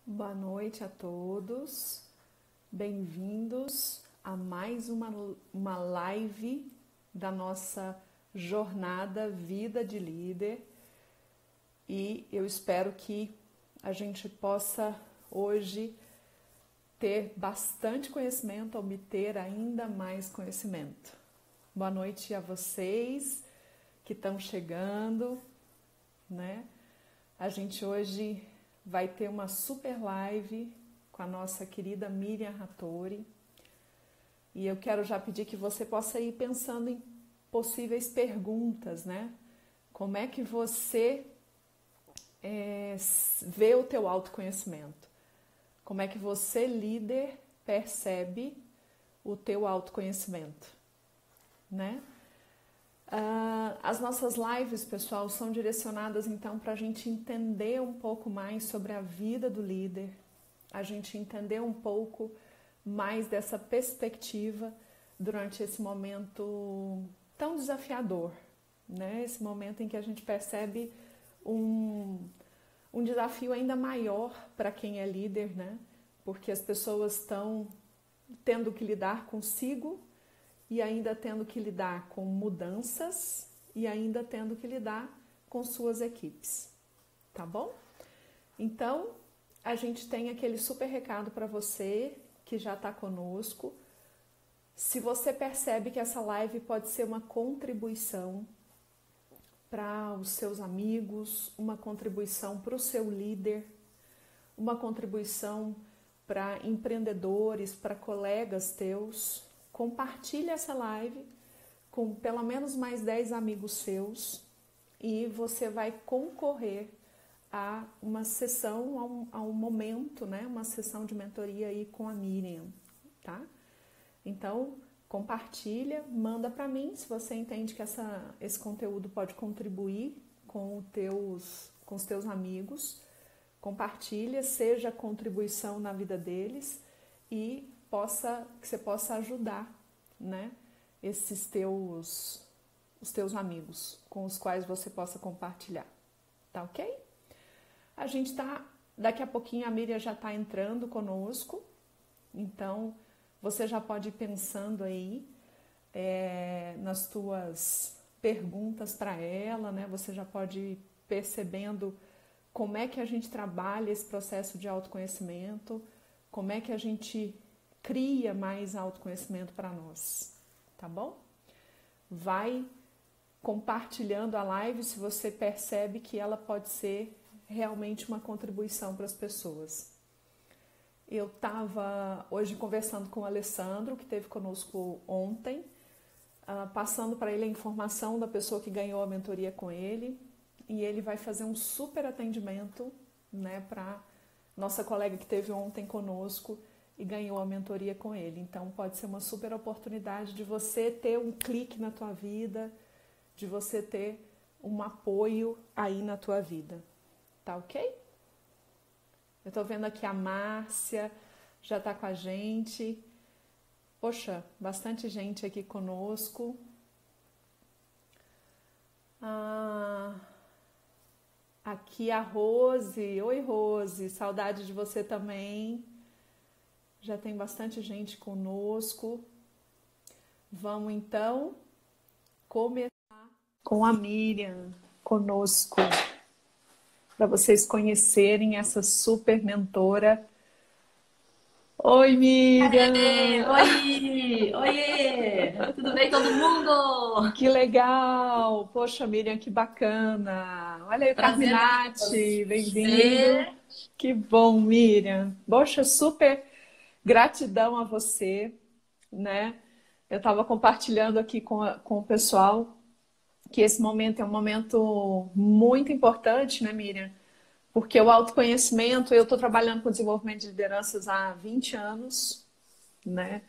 Boa noite a todos, bem-vindos a mais uma live da nossa jornada Vida de Líder, e eu espero que a gente possa hoje ter bastante conhecimento, obter ainda mais conhecimento. Boa noite a vocês que estão chegando, né? A gente hoje vai ter uma super live com a nossa querida Miriam Hattori. E eu quero já pedir que você possa ir pensando em possíveis perguntas, né? Como é que você vê o teu autoconhecimento? Como é que você, líder, percebe o teu autoconhecimento, né? As nossas lives, pessoal, são direcionadas então para a gente entender um pouco mais sobre a vida do líder, a gente entender um pouco mais dessa perspectiva durante esse momento tão desafiador, né? Esse momento em que a gente percebe um desafio ainda maior para quem é líder, né? Porque as pessoas estão tendo que lidar consigo e ainda tendo que lidar com mudanças e ainda tendo que lidar com suas equipes, tá bom? Então, a gente tem aquele super recado para você que já está conosco. Se você percebe que essa live pode ser uma contribuição para os seus amigos, uma contribuição para o seu líder, uma contribuição para empreendedores, para colegas teus, compartilhe essa live com pelo menos mais 10 amigos seus e você vai concorrer a uma sessão, a um momento, né? Uma sessão de mentoria aí com a Miriam, tá? Então, compartilha, manda para mim se você entende que esse conteúdo pode contribuir com os teus amigos. Compartilha, seja contribuição na vida deles e que você possa ajudar, né, os teus amigos com os quais você possa compartilhar, tá ok? Daqui a pouquinho a Miriam já está entrando conosco, então você já pode ir pensando aí nas tuas perguntas para ela, né? Você já pode ir percebendo como é que a gente trabalha esse processo de autoconhecimento, como é que a gente cria mais autoconhecimento para nós, tá bom? Vai compartilhando a live se você percebe que ela pode ser realmente uma contribuição para as pessoas. Eu estava hoje conversando com o Alessandro, que esteve conosco ontem, passando para ele a informação da pessoa que ganhou a mentoria com ele, e ele vai fazer um super atendimento, né, para nossa colega que esteve ontem conosco e ganhou a mentoria com ele. Então pode ser uma super oportunidade de você ter um clique na tua vida, de você ter um apoio aí na tua vida. Tá ok? Eu tô vendo aqui a Márcia, já tá com a gente. Poxa, bastante gente aqui conosco. Aqui a Rose. Oi, Rose, saudade de você também. Já tem bastante gente conosco. Vamos então começar com a Miriam conosco, para vocês conhecerem essa super mentora. Oi, Miriam! Oi! Oiê! Tudo bem, todo mundo? Que legal! Poxa, Miriam, que bacana! Olha aí o Prazer estar com Carminati, bem-vindo! você. Que bom, Miriam! Poxa, super gratidão a você, né? Eu estava compartilhando aqui com o pessoal que esse momento é um momento muito importante, né, Miriam? Porque o autoconhecimento, eu estou trabalhando com desenvolvimento de lideranças há 20 anos, né?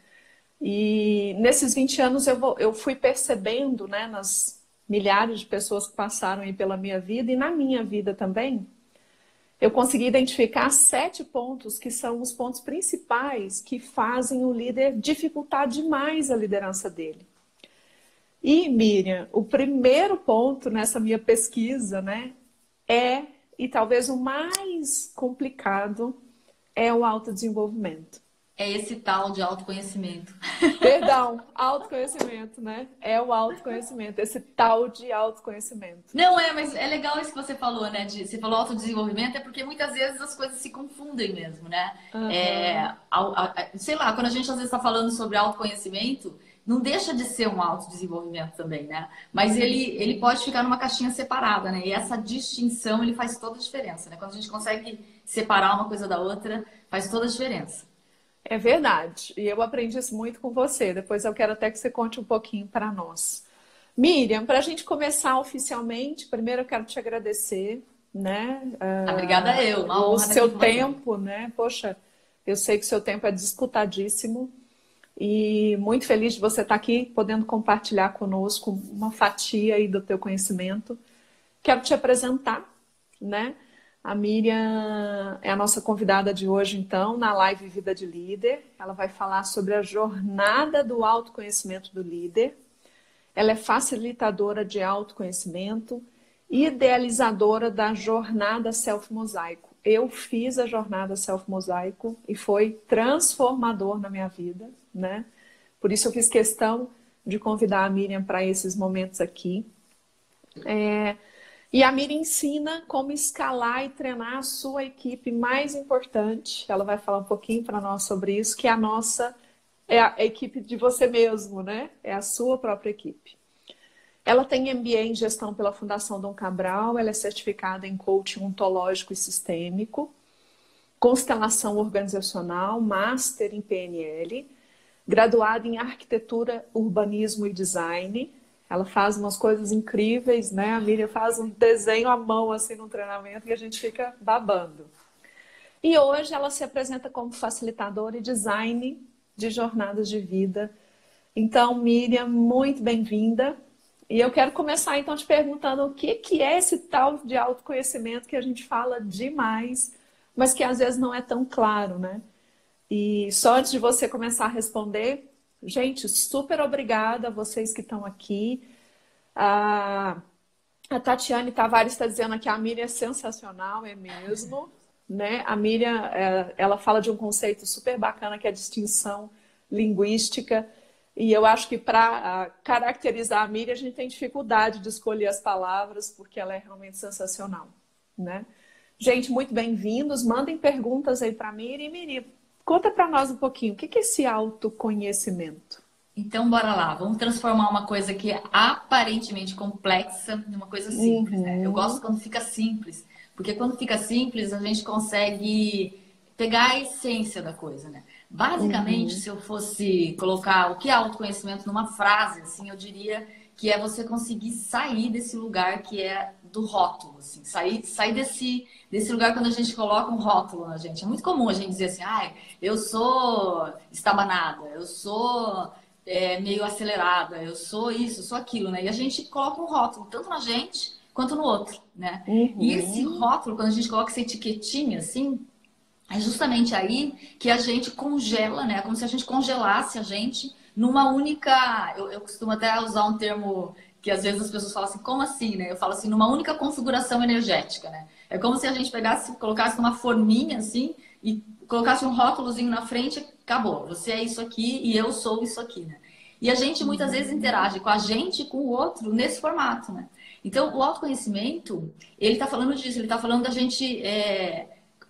E nesses 20 anos eu fui percebendo, né, nas milhares de pessoas que passaram aí pela minha vida e na minha vida também, eu consegui identificar 7 pontos que são os pontos principais que fazem o líder dificultar demais a liderança dele. E, Miriam, o primeiro ponto nessa minha pesquisa, né, e talvez o mais complicado, é o autodesenvolvimento. É esse tal de autoconhecimento. Perdão, autoconhecimento, né? É o autoconhecimento, esse tal de autoconhecimento. Não é, mas é legal isso que você falou, né? Você falou autodesenvolvimento, é porque muitas vezes as coisas se confundem mesmo, né? Uhum. Sei lá, quando a gente às vezes está falando sobre autoconhecimento, não deixa de ser um autodesenvolvimento também, né? Mas ele pode ficar numa caixinha separada, né? E essa distinção, ele faz toda a diferença, né? Quando a gente consegue separar uma coisa da outra, faz toda a diferença. É verdade. E eu aprendi isso muito com você. Depois eu quero até que você conte um pouquinho para nós. Miriam, para a gente começar oficialmente, primeiro eu quero te agradecer, né? Obrigada eu, uma O honra estar aqui seu com você. tempo, né? Poxa, eu sei que o seu tempo é disputadíssimo e muito feliz de você estar aqui podendo compartilhar conosco uma fatia aí do teu conhecimento. Quero te apresentar, né? A Miriam é a nossa convidada de hoje, então, na live Vida de Líder. Ela vai falar sobre a jornada do autoconhecimento do líder. Ela é facilitadora de autoconhecimento e idealizadora da jornada Self Mosaico. Eu fiz a jornada Self Mosaico e foi transformador na minha vida, né? Por isso eu fiz questão de convidar a Miriam para esses momentos aqui. E a Miriam ensina como escalar e treinar a sua equipe mais importante. Ela vai falar um pouquinho para nós sobre isso, que é a equipe de você mesmo, né? É a sua própria equipe. Ela tem MBA em gestão pela Fundação Dom Cabral, ela é certificada em coaching ontológico e sistêmico, constelação organizacional, master em PNL, graduada em arquitetura, urbanismo e design. Ela faz umas coisas incríveis, né? A Miriam faz um desenho à mão assim no treinamento e a gente fica babando. E hoje ela se apresenta como facilitadora e design de jornadas de vida. Então, Miriam, muito bem-vinda. E eu quero começar então te perguntando o que é esse tal de autoconhecimento que a gente fala demais, mas que às vezes não é tão claro, né? E só antes de você começar a responder, gente, super obrigada a vocês que estão aqui. A, a Tatiane Tavares está dizendo aqui, a Miriam é sensacional, é mesmo, né? A Miriam, ela fala de um conceito super bacana que é a distinção linguística. E eu acho que para caracterizar a Miriam, a gente tem dificuldade de escolher as palavras, porque ela é realmente sensacional, né? Gente, muito bem-vindos. Mandem perguntas aí para a Miriam. E Miriam, conta para nós um pouquinho, o que é esse autoconhecimento? Então, bora lá. Vamos transformar uma coisa que é aparentemente complexa numa coisa simples, né? Eu gosto Uhum, quando fica simples, porque quando fica simples, a gente consegue pegar a essência da coisa, né? Basicamente, uhum, se eu fosse colocar o que é autoconhecimento numa frase, assim, eu diria que é você conseguir sair desse lugar que é do rótulo, assim, sair desse lugar quando a gente coloca um rótulo na gente. É muito comum a gente dizer assim, ai, eu sou estabanada, eu sou meio acelerada, eu sou isso, eu sou aquilo, né? E a gente coloca um rótulo, tanto na gente quanto no outro, né? E esse uhum, rótulo, quando a gente coloca essa etiquetinha, assim, é justamente aí que a gente congela, né? Como se a gente congelasse a gente numa única. Eu costumo até usar um termo que às vezes as pessoas falam assim, como assim, né? Eu falo assim, numa única configuração energética, né? É como se a gente pegasse, colocasse numa forminha assim e colocasse um rótulozinho na frente, acabou. Você é isso aqui e eu sou isso aqui, né? E a gente muitas vezes uhum, interage com a gente e com o outro nesse formato, né? Então, o autoconhecimento, ele está falando disso, ele está falando da gente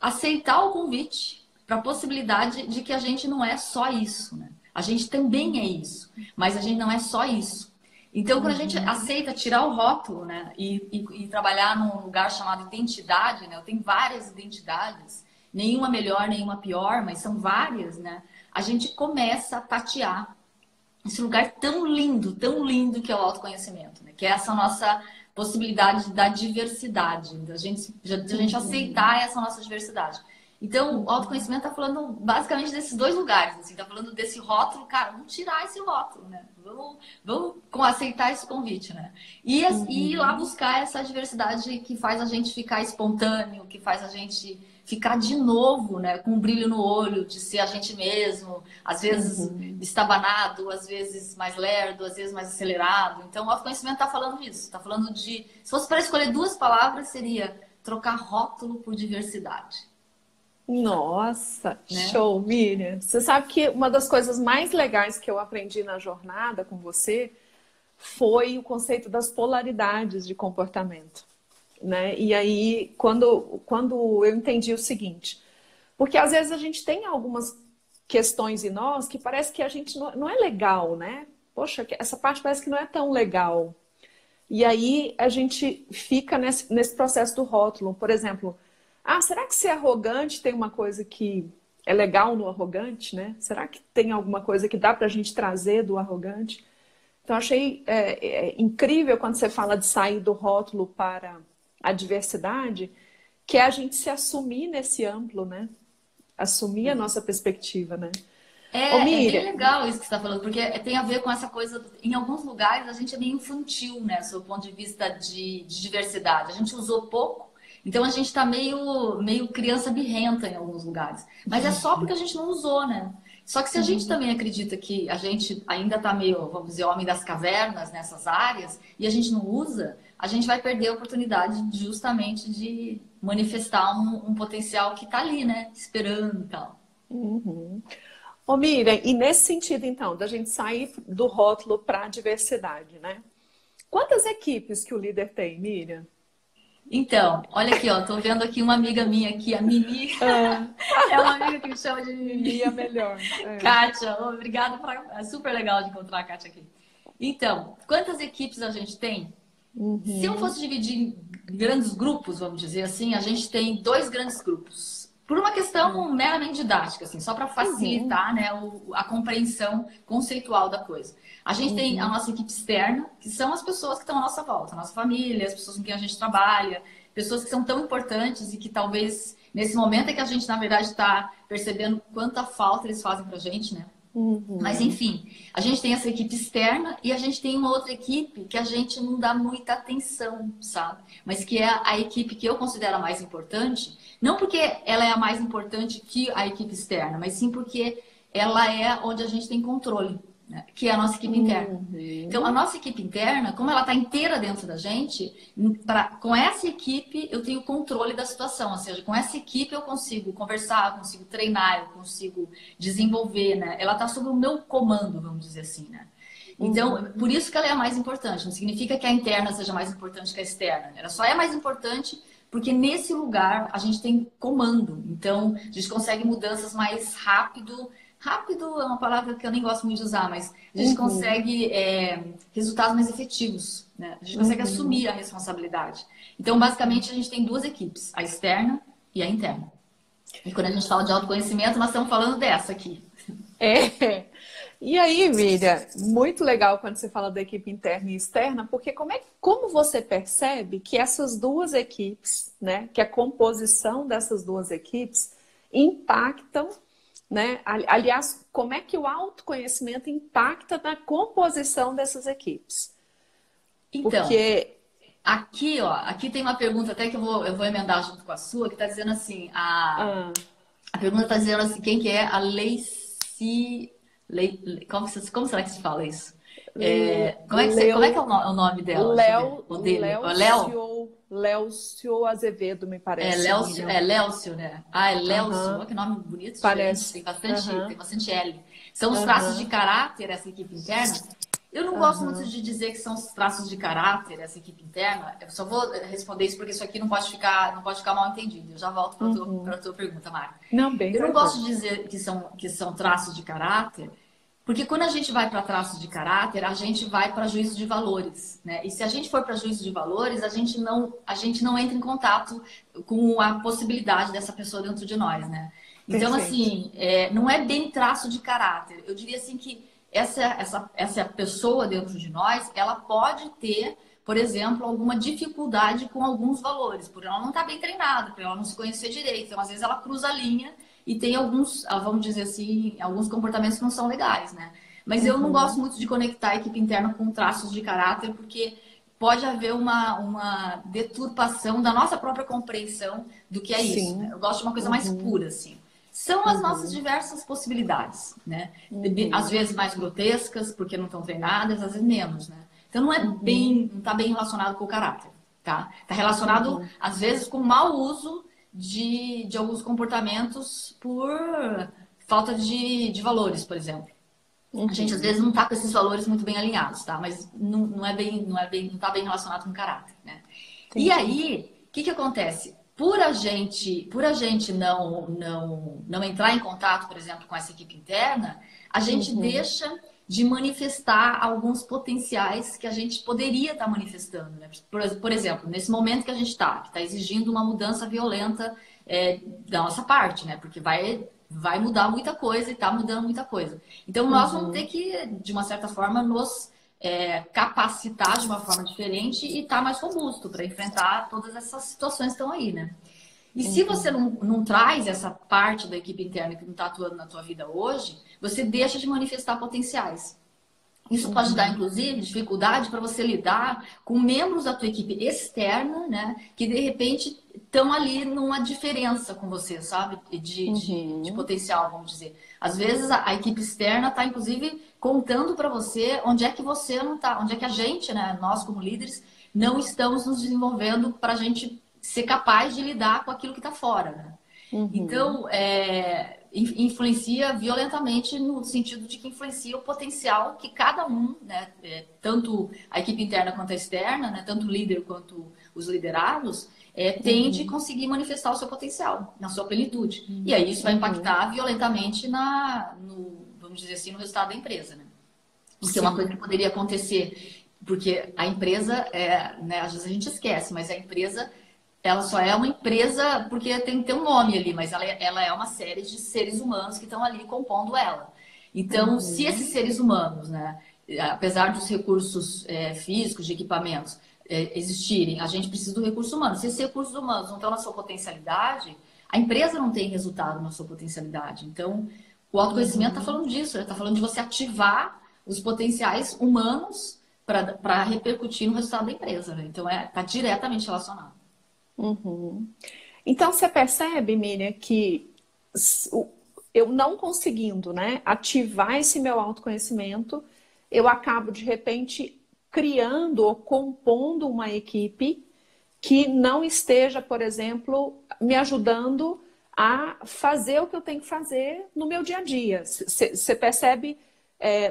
aceitar o convite para a possibilidade de que a gente não é só isso, né? A gente também é isso, mas a gente não é só isso. Então, quando a gente uhum, aceita tirar o rótulo, né, e trabalhar num lugar chamado identidade, né, eu tenho várias identidades, nenhuma melhor, nenhuma pior, mas são várias, né, a gente começa a tatear esse lugar tão lindo que é o autoconhecimento, né, que é essa nossa possibilidade da diversidade, da gente uhum, aceitar essa nossa diversidade. Então, o uhum, autoconhecimento está falando basicamente desses dois lugares, assim, tá falando desse rótulo, cara, vamos tirar esse rótulo, né? Vamos aceitar esse convite, né? E ir lá uhum, buscar essa diversidade que faz a gente ficar espontâneo, que faz a gente ficar de novo, né, com um brilho no olho, de ser a gente mesmo, às vezes uhum. estabanado, às vezes mais lerdo, às vezes mais acelerado. Então, o autoconhecimento está falando disso, está falando de... Se fosse para escolher duas palavras, seria trocar rótulo por diversidade. Nossa, né? show, Miriam. Você sabe que uma das coisas mais legais que eu aprendi na jornada com você foi o conceito das polaridades de comportamento, né? E aí, quando eu entendi o seguinte, porque às vezes a gente tem algumas questões em nós que parece que a gente não é legal, né? Poxa, essa parte parece que não é tão legal. E aí a gente fica nesse processo do rótulo. Por exemplo, será que ser arrogante tem uma coisa que é legal no arrogante, né? Será que tem alguma coisa que dá pra gente trazer do arrogante? Então, achei incrível quando você fala de sair do rótulo para a diversidade, que é a gente se assumir nesse amplo, né? Assumir a nossa perspectiva, né? Ô, É bem Miriam, legal isso que você está falando, porque tem a ver com essa coisa. Em alguns lugares a gente é meio infantil, né, do ponto de vista de diversidade. A gente usou pouco, então a gente está meio criança birrenta em alguns lugares. Mas é só porque a gente não usou, né? Só que se a gente também acredita que a gente ainda está meio, vamos dizer, homem das cavernas nessas áreas, e a gente não usa, a gente vai perder a oportunidade justamente de manifestar um potencial que está ali, né? Esperando e tal. Ô, Miriam, e nesse sentido, então, da gente sair do rótulo para a diversidade, né? Quantas equipes que o líder tem, Miriam? Então, olha aqui, ó, tô vendo aqui uma amiga minha aqui, a Mimi. Ah, É uma amiga que me chama de Mimi é Mimi. melhor. É. Kátia, obrigada. É super legal de encontrar a Kátia aqui. Então, quantas equipes a gente tem? Se eu fosse dividir em grandes grupos, vamos dizer assim, a gente tem dois grandes grupos. Por uma questão meramente didática, assim, só para facilitar, né, a compreensão conceitual da coisa. A gente tem a nossa equipe externa, que são as pessoas que estão à nossa volta, a nossa família, as pessoas com quem a gente trabalha, pessoas que são tão importantes e que talvez nesse momento é que a gente, na verdade, está percebendo quanta falta eles fazem para a gente, né? Mas enfim, a gente tem essa equipe externa e a gente tem uma outra equipe que a gente não dá muita atenção, sabe? Mas que é a equipe que eu considero a mais importante, não porque ela é a mais importante que a equipe externa, mas sim porque ela é onde a gente tem controle, né? Que é a nossa equipe interna. Então, a nossa equipe interna, como ela está inteira dentro da gente, com essa equipe eu tenho controle da situação. Ou seja, com essa equipe eu consigo conversar, eu consigo treinar, eu consigo desenvolver, né? Ela está sob o meu comando, vamos dizer assim, né? Então, por isso que ela é a mais importante. Não significa que a interna seja mais importante que a externa. Ela só é mais importante porque nesse lugar a gente tem comando. Então, a gente consegue mudanças mais rápido. Rápido é uma palavra que eu nem gosto muito de usar, mas a gente consegue resultados mais efetivos, né? A gente consegue assumir a responsabilidade. Então, basicamente, a gente tem duas equipes, a externa e a interna. E quando a gente fala de autoconhecimento, nós estamos falando dessa aqui. É. E aí, Miriam, muito legal quando você fala da equipe interna e externa, porque como você percebe que essas duas equipes, né, que a composição dessas duas equipes impactam, né? Aliás, como é que o autoconhecimento impacta na composição dessas equipes? Então, Porque aqui, ó, aqui tem uma pergunta até que eu vou emendar junto com a sua, que está dizendo assim, ah, a pergunta está dizendo assim, quem que é a Lacey... como será que se fala isso? Como é que é o nome dela? Deixa eu ver. O dele. Léo? Léucio Azevedo, me parece. Léucio, né? Ah, é Léucio. Aham, Olha que nome bonito, parece. gente. Tem Aham, bastante L. São os traços de aham, caráter, essa equipe interna. Eu não gosto muito aham. de dizer que são os traços de caráter, essa equipe interna. Eu só vou responder isso porque isso aqui não pode ficar mal entendido. Eu já volto para a tua pergunta, Mari. Não, bem Eu não tranquilo. gosto de dizer que são traços de caráter, porque quando a gente vai para traços de caráter, a gente vai para juízo de valores, né? E se a gente for para juízo de valores, a gente não entra em contato com a possibilidade dessa pessoa dentro de nós, né? Então, Perfeito. assim, não é bem traço de caráter. Eu diria assim que essa pessoa dentro de nós, ela pode ter, por exemplo, alguma dificuldade com alguns valores, porque ela não está bem treinada, porque ela não se conhecer direito. Então, às vezes, ela cruza a linha e tem alguns, vamos dizer assim, alguns comportamentos que não são legais, né? Mas eu não gosto muito de conectar a equipe interna com traços de caráter, porque pode haver uma deturpação da nossa própria compreensão do que é isso, né? Sim. Eu gosto de uma coisa mais pura, assim. São as nossas diversas possibilidades, né? Às vezes mais grotescas, porque não estão treinadas, às vezes menos, né? Então não está bem relacionado com o caráter, tá? Está relacionado, às vezes, com o mau uso de alguns comportamentos por falta de valores, por exemplo. A gente às vezes não está com esses valores muito bem alinhados, tá? Mas não está bem relacionado com o caráter, né? E aí, o que acontece? Por a gente não entrar em contato, por exemplo, com essa equipe interna, a gente deixa de manifestar alguns potenciais que a gente poderia estar manifestando, né? Por exemplo, nesse momento que a gente está, que está exigindo uma mudança violenta da nossa parte, né? Porque vai mudar muita coisa e está mudando muita coisa. Então, nós vamos ter que, de uma certa forma, nos capacitar de uma forma diferente e estar mais robusto para enfrentar todas essas situações que estão aí, né? E se você não traz essa parte da equipe interna que não está atuando na tua vida hoje, você deixa de manifestar potenciais. Isso pode dar, inclusive, dificuldade para você lidar com membros da tua equipe externa, né? Que, de repente, estão ali numa diferença com você, sabe? De potencial, vamos dizer. Às vezes, a equipe externa está, inclusive, contando para você onde é que você não está, onde é que a gente, né? Nós, como líderes, não estamos nos desenvolvendo para a gente ser capaz de lidar com aquilo que está fora, né? Então, influencia violentamente no sentido de que influencia o potencial que cada um, né, tanto a equipe interna quanto a externa, né, tanto o líder quanto os liderados, tem de conseguir manifestar o seu potencial, na sua plenitude. E aí isso vai impactar violentamente vamos dizer assim, no resultado da empresa, né? Porque é uma coisa que poderia acontecer, porque a empresa, né, às vezes a gente esquece, mas a empresa... Ela só é uma empresa porque tem que ter um nome ali, mas ela é uma série de seres humanos que estão ali compondo ela. Então, se esses seres humanos, né, apesar dos recursos físicos, de equipamentos existirem, a gente precisa do recurso humano. Se esses recursos humanos não estão na sua potencialidade, a empresa não tem resultado na sua potencialidade. Então, o autoconhecimento está falando disso, está falando de você ativar os potenciais humanos para repercutir no resultado da empresa. Né? Então, está diretamente relacionado. Então, você percebe, Miriam, que eu não conseguindo, né, ativar esse meu autoconhecimento, eu acabo, de repente, criando ou compondo uma equipe que não esteja, por exemplo, me ajudando a fazer o que eu tenho que fazer no meu dia a dia. Você percebe,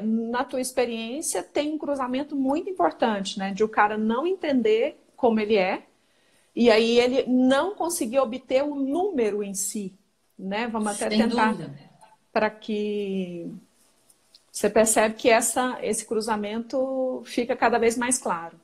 na tua experiência, tem um cruzamento muito importante, né, de o cara não entender como ele é, e aí ele não conseguir obter o número em si, né? Vamos até tentar para que você percebe que esse cruzamento fica cada vez mais claro.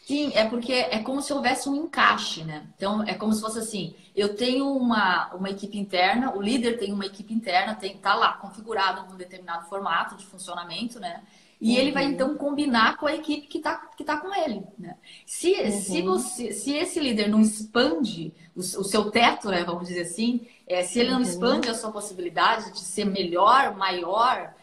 Sim, é porque é como se houvesse um encaixe, né? Então, é como se fosse assim, eu tenho uma equipe interna, o líder tem uma equipe interna, tá lá configurado num determinado formato de funcionamento, né? E ele vai, então, combinar com a equipe que tá com ele, né? Se esse líder não expande o seu teto, né, vamos dizer assim, se ele não expande a sua possibilidade de ser melhor, maior,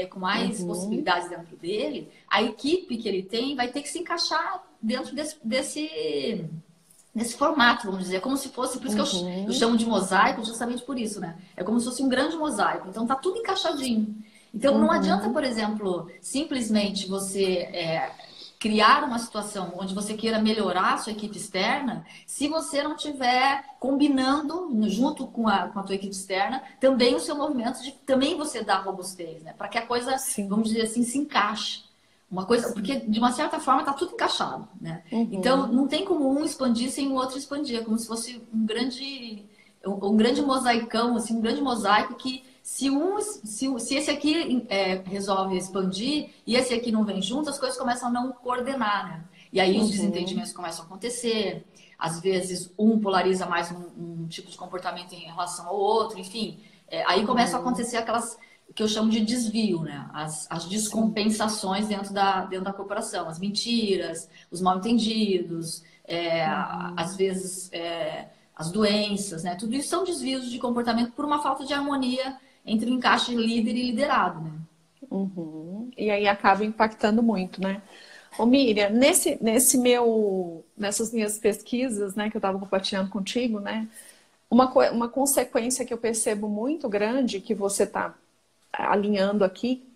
com mais possibilidades dentro dele, a equipe que ele tem vai ter que se encaixar dentro desse formato, vamos dizer, como se fosse, por isso que eu chamo de mosaico, justamente por isso, né? É como se fosse um grande mosaico, então tá tudo encaixadinho. Então não adianta, por exemplo, simplesmente você criar uma situação onde você queira melhorar a sua equipe externa, se você não estiver combinando junto com a tua equipe externa também o seu movimento de também você dar robustez, né? Para que a coisa, vamos dizer assim, se encaixe. Uma coisa, porque de uma certa forma está tudo encaixado, né? Então não tem como um expandir sem o outro expandir, é como se fosse um grande mosaicão, assim, um grande mosaico que se esse aqui resolve expandir e esse aqui não vem junto, as coisas começam a não coordenar, né? E aí os desentendimentos começam a acontecer. Às vezes um polariza mais um tipo de comportamento em relação ao outro, enfim. Aí começam a acontecer aquelas que eu chamo de desvio, né? As descompensações dentro da corporação, as mentiras, os mal-entendidos, às vezes as doenças, né? Tudo isso são desvios de comportamento por uma falta de harmonia entre o encaixe líder e liderado, né? E aí acaba impactando muito, né? Ô Miriam, nessas minhas pesquisas, né, que eu estava compartilhando contigo, né? Uma consequência que eu percebo muito grande que você está alinhando aqui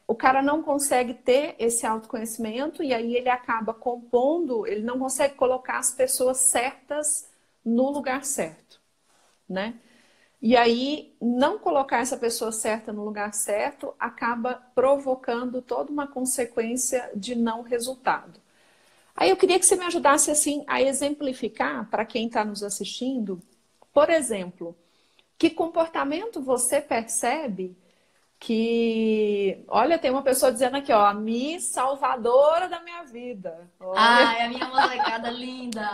o cara não consegue ter esse autoconhecimento e aí ele acaba compondo, ele não consegue colocar as pessoas certas no lugar certo, né? E aí, não colocar essa pessoa certa no lugar certo acaba provocando toda uma consequência de não resultado. Aí eu queria que você me ajudasse assim a exemplificar para quem está nos assistindo, por exemplo, que comportamento você percebe que, olha, tem uma pessoa dizendo aqui, ó, a Miss Salvadora da minha vida. Olha. Ai, a minha molecada linda!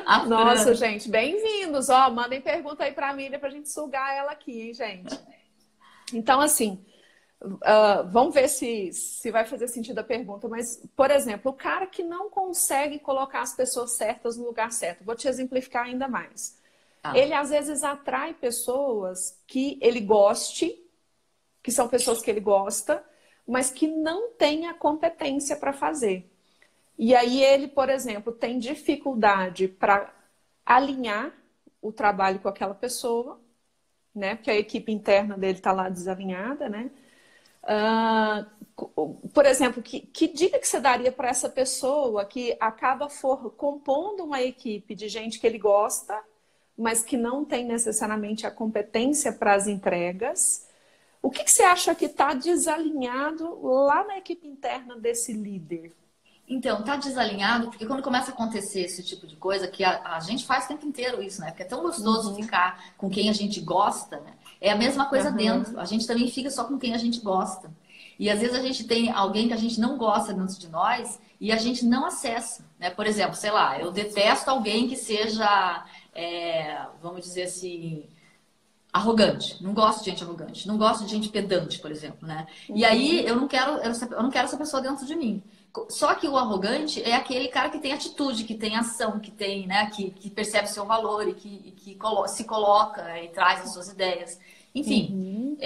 A Nossa, Fran. gente, bem-vindos. Ó, mandem pergunta aí para a Miriam para a gente sugar ela aqui, hein, gente? Então, assim, vamos ver se vai fazer sentido a pergunta. Mas, por exemplo, o cara que não consegue colocar as pessoas certas no lugar certo. Vou te exemplificar ainda mais. Tá. Ele, às vezes, atrai pessoas que ele goste, que são pessoas que ele gosta, mas que não têm a competência para fazer. E aí ele, por exemplo, tem dificuldade para alinhar o trabalho com aquela pessoa, né? Porque a equipe interna dele está lá desalinhada, né? Por exemplo, que dica que você daria para essa pessoa que acaba compondo uma equipe de gente que ele gosta, mas que não tem necessariamente a competência para as entregas? O que você acha que está desalinhado lá na equipe interna desse líder? Então, tá desalinhado, porque quando começa a acontecer esse tipo de coisa, que a gente faz o tempo inteiro isso, né? Porque é tão gostoso ficar com quem a gente gosta, né? É a mesma coisa dentro. A gente também fica só com quem a gente gosta. E às vezes a gente tem alguém que a gente não gosta dentro de nós e a gente não acessa, né? Por exemplo, sei lá, eu detesto alguém que seja, vamos dizer assim, arrogante. Não gosto de gente arrogante. Não gosto de gente pedante, por exemplo, né? E aí eu não quero essa pessoa dentro de mim. Só que o arrogante é aquele cara que tem atitude, que tem ação, que tem, né, que percebe seu valor e que se coloca e traz as suas ideias. Enfim,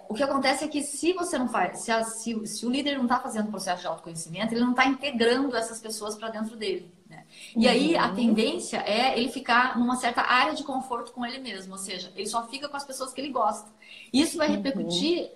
o que acontece é que se você não faz, se o líder não está fazendo o processo de autoconhecimento, ele não está integrando essas pessoas para dentro dele, né? E aí a tendência é ele ficar numa certa área de conforto com ele mesmo, ou seja, ele só fica com as pessoas que ele gosta. Isso vai repercutir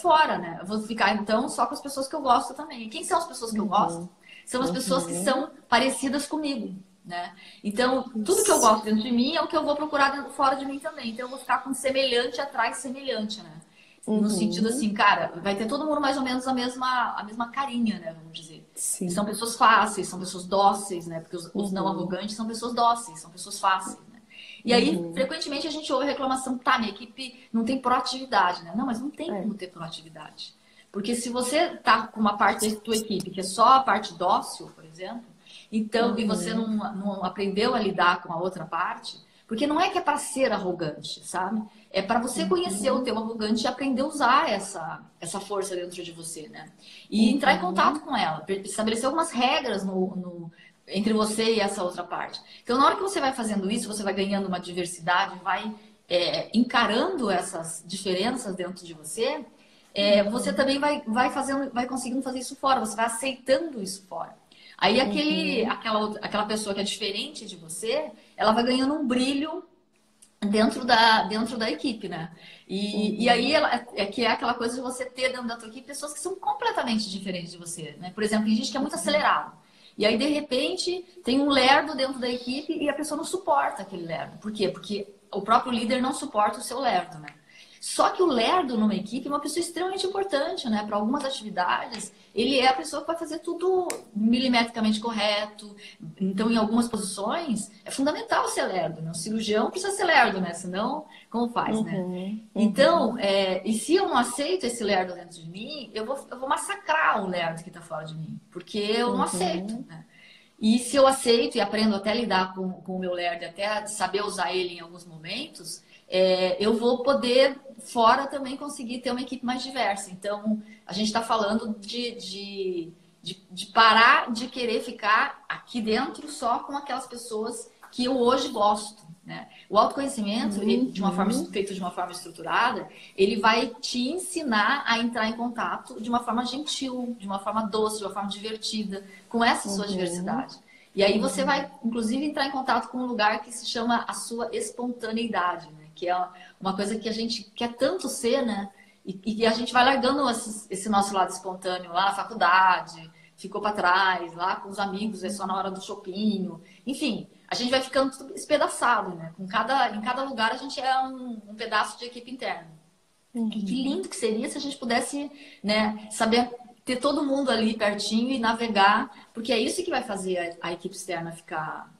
fora, né? Eu vou ficar então só com as pessoas que eu gosto também. E quem são as pessoas que eu gosto? São as pessoas que são parecidas comigo, né? Então, tudo que eu gosto dentro de mim é o que eu vou procurar fora de mim também. Então, eu vou ficar com semelhante atrás semelhante, né? No sentido assim, cara, vai ter todo mundo mais ou menos a mesma carinha, né? Vamos dizer. Sim. São pessoas fáceis, são pessoas dóceis, né? Porque os não arrogantes são pessoas dóceis, são pessoas fáceis, né? E aí, frequentemente, a gente ouve reclamação, tá, minha equipe não tem proatividade, né? Não, mas não tem como ter proatividade. Porque se você tá com uma parte da tua equipe que é só a parte dócil, por exemplo, então, e você não aprendeu a lidar com a outra parte, porque não é que é para ser arrogante, sabe? É para você conhecer o teu arrogante e aprender a usar essa força dentro de você, né? E entrar em contato com ela, estabelecer algumas regras entre você e essa outra parte. Então, na hora que você vai fazendo isso, você vai ganhando uma diversidade, vai encarando essas diferenças dentro de você, você também vai conseguindo fazer isso fora, você vai aceitando isso fora. Aí aquela pessoa que é diferente de você, ela vai ganhando um brilho dentro da equipe, né? E aí é aquela coisa de você ter dentro da tua equipe pessoas que são completamente diferentes de você, né? Por exemplo, tem gente que é muito acelerado. E aí, de repente, tem um lerdo dentro da equipe e a pessoa não suporta aquele lerdo. Por quê? Porque o próprio líder não suporta o seu lerdo, né? Só que o lerdo numa equipe é uma pessoa extremamente importante, né? Para algumas atividades, ele é a pessoa que vai fazer tudo milimetricamente correto. Então, em algumas posições, é fundamental ser lerdo, né? O cirurgião precisa ser lerdo, né? Senão, como faz, né? Então, e se eu não aceito esse lerdo dentro de mim, eu vou massacrar o lerdo que está fora de mim. Porque eu não aceito, né? E se eu aceito e aprendo até a lidar com o meu lerdo, até saber usar ele em alguns momentos, eu vou poder, fora também, conseguir ter uma equipe mais diversa. Então, a gente está falando de parar de querer ficar aqui dentro só com aquelas pessoas que eu hoje gosto, né? O autoconhecimento, feito de uma forma estruturada, ele vai te ensinar a entrar em contato de uma forma gentil, de uma forma doce, de uma forma divertida, com essa sua diversidade. E aí você vai, inclusive, entrar em contato com um lugar que se chama a sua espontaneidade, né? Que é uma coisa que a gente quer tanto ser, né? E a gente vai largando esse nosso lado espontâneo lá na faculdade, ficou para trás, lá com os amigos, é só na hora do shopping. Enfim, a gente vai ficando tudo espedaçado, né? Em cada lugar a gente é um pedaço de equipe interna. E que lindo que seria se a gente pudesse, né, saber ter todo mundo ali pertinho e navegar, porque é isso que vai fazer a equipe externa ficar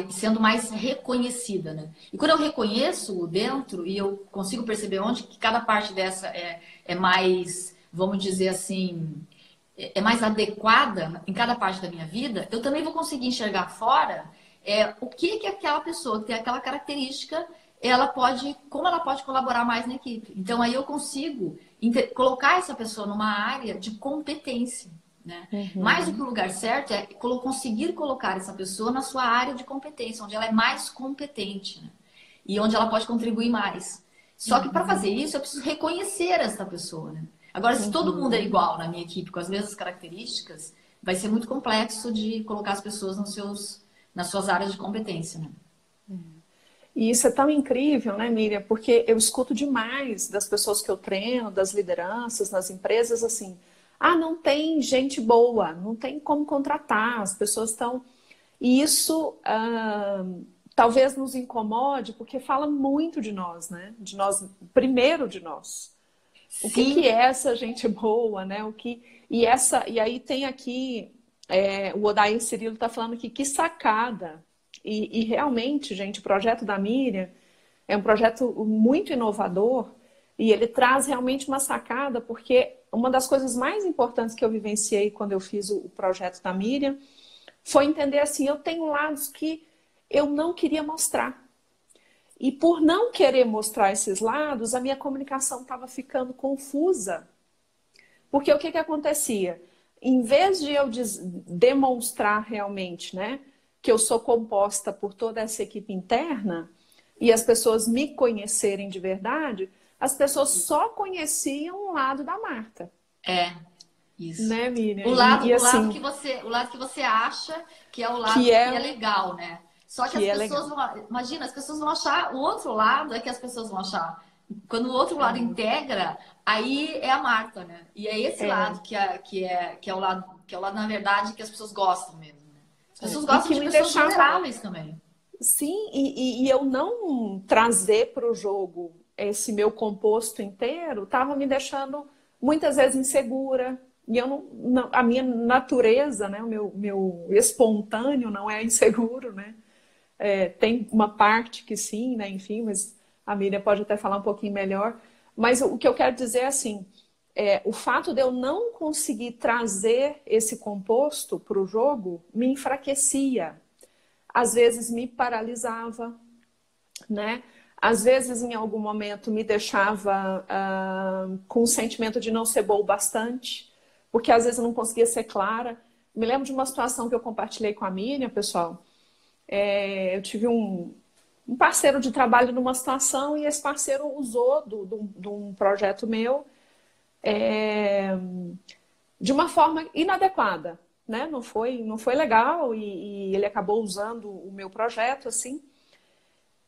sendo mais reconhecida, né? E quando eu reconheço dentro e eu consigo perceber onde que cada parte dessa é mais, vamos dizer assim, é mais adequada em cada parte da minha vida, eu também vou conseguir enxergar fora o que aquela pessoa que tem aquela característica, como ela pode colaborar mais na equipe. Então aí eu consigo colocar essa pessoa numa área de competência, né? Mais do que o lugar certo é conseguir colocar essa pessoa na sua área de competência, onde ela é mais competente, né? E onde ela pode contribuir mais. Só que para fazer isso eu preciso reconhecer essa pessoa, né? Agora, se todo mundo é igual na minha equipe, com as mesmas características, vai ser muito complexo de colocar as pessoas nas suas áreas de competência, né? E isso é tão incrível, né, Miriam? Porque eu escuto demais das pessoas que eu treino, das lideranças nas empresas, assim, não tem gente boa, não tem como contratar, as pessoas estão... E isso talvez nos incomode, porque fala muito de nós, né? De nós, primeiro de nós. O que é essa gente boa, né? E aí tem aqui, o Odair Cirilo está falando aqui, que sacada. E realmente, gente, o projeto da Miriam é um projeto muito inovador e ele traz realmente uma sacada, porque uma das coisas mais importantes que eu vivenciei quando eu fiz o projeto da Miriam foi entender assim, eu tenho lados que eu não queria mostrar. E por não querer mostrar esses lados, a minha comunicação estava ficando confusa. Porque o que acontecia? Em vez de eu demonstrar realmente, né, que eu sou composta por toda essa equipe interna e as pessoas me conhecerem de verdade, as pessoas só conheciam o lado da Marta. Isso. Né, Miriam? O lado que você acha que é o lado que é legal, né? Só que as pessoas imagina, as pessoas vão achar, o outro lado é que as pessoas vão achar. Quando o outro lado integra, aí é a Marta, né? E é esse lado que é o lado, na verdade, que as pessoas gostam mesmo. Né? As pessoas gostam de pessoas vulneráveis também. Sim, e eu não trazer para o jogo esse meu composto inteiro estava me deixando muitas vezes insegura. E eu a minha natureza, né, o meu espontâneo não é inseguro, né? Tem uma parte que sim, né? Enfim, mas a Miriam pode até falar um pouquinho melhor. Mas o que eu quero dizer é assim, o fato de eu não conseguir trazer esse composto para o jogo me enfraquecia. Às vezes me paralisava, né? Às vezes, em algum momento, me deixava com o sentimento de não ser boa o bastante, porque às vezes eu não conseguia ser clara. Me lembro de uma situação que eu compartilhei com a Miriam, pessoal. Eu tive um parceiro de trabalho numa situação e esse parceiro usou de um projeto meu de uma forma inadequada, né? Não foi legal e ele acabou usando o meu projeto assim.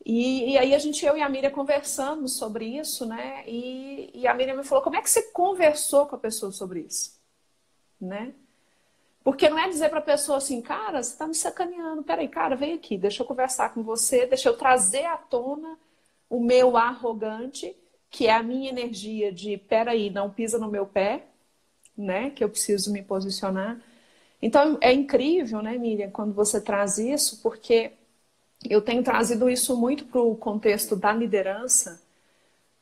E aí eu e a Miriam conversamos sobre isso, né? E a Miriam me falou, como é que você conversou com a pessoa sobre isso? Né? Porque não é dizer para a pessoa assim, cara, você está me sacaneando, peraí, cara, vem aqui, deixa eu conversar com você, deixa eu trazer à tona o meu arrogante, que é a minha energia de, peraí, não pisa no meu pé, né? Que eu preciso me posicionar. Então, é incrível, né, Miriam, quando você traz isso, porque eu tenho trazido isso muito para o contexto da liderança,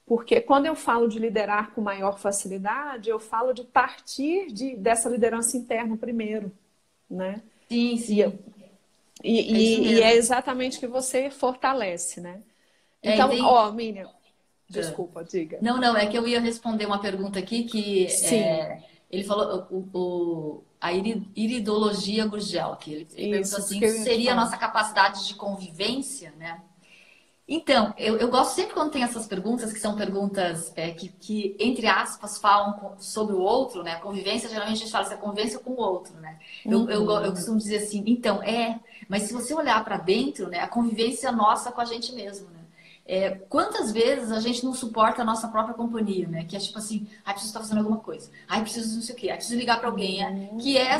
porque quando eu falo de liderar com maior facilidade, eu falo de partir dessa liderança interna primeiro, né? Sim, sim. E é exatamente o que você fortalece, né? Então, Miriam, desculpa, diga. Não, é que eu ia responder uma pergunta aqui que ele falou a iridologia Gurgel, que ele perguntou assim, seria a nossa capacidade de convivência, né? Então, eu gosto sempre quando tem essas perguntas, que são perguntas que, entre aspas, falam sobre o outro, né? A convivência, geralmente a gente fala assim, a convivência com o outro, né? Eu costumo dizer assim, então, mas se você olhar para dentro, né? A convivência nossa com a gente mesmo, né? Quantas vezes a gente não suporta a nossa própria companhia, né? Que é tipo assim, preciso estar fazendo alguma coisa, preciso não sei o quê, preciso ligar para alguém, que é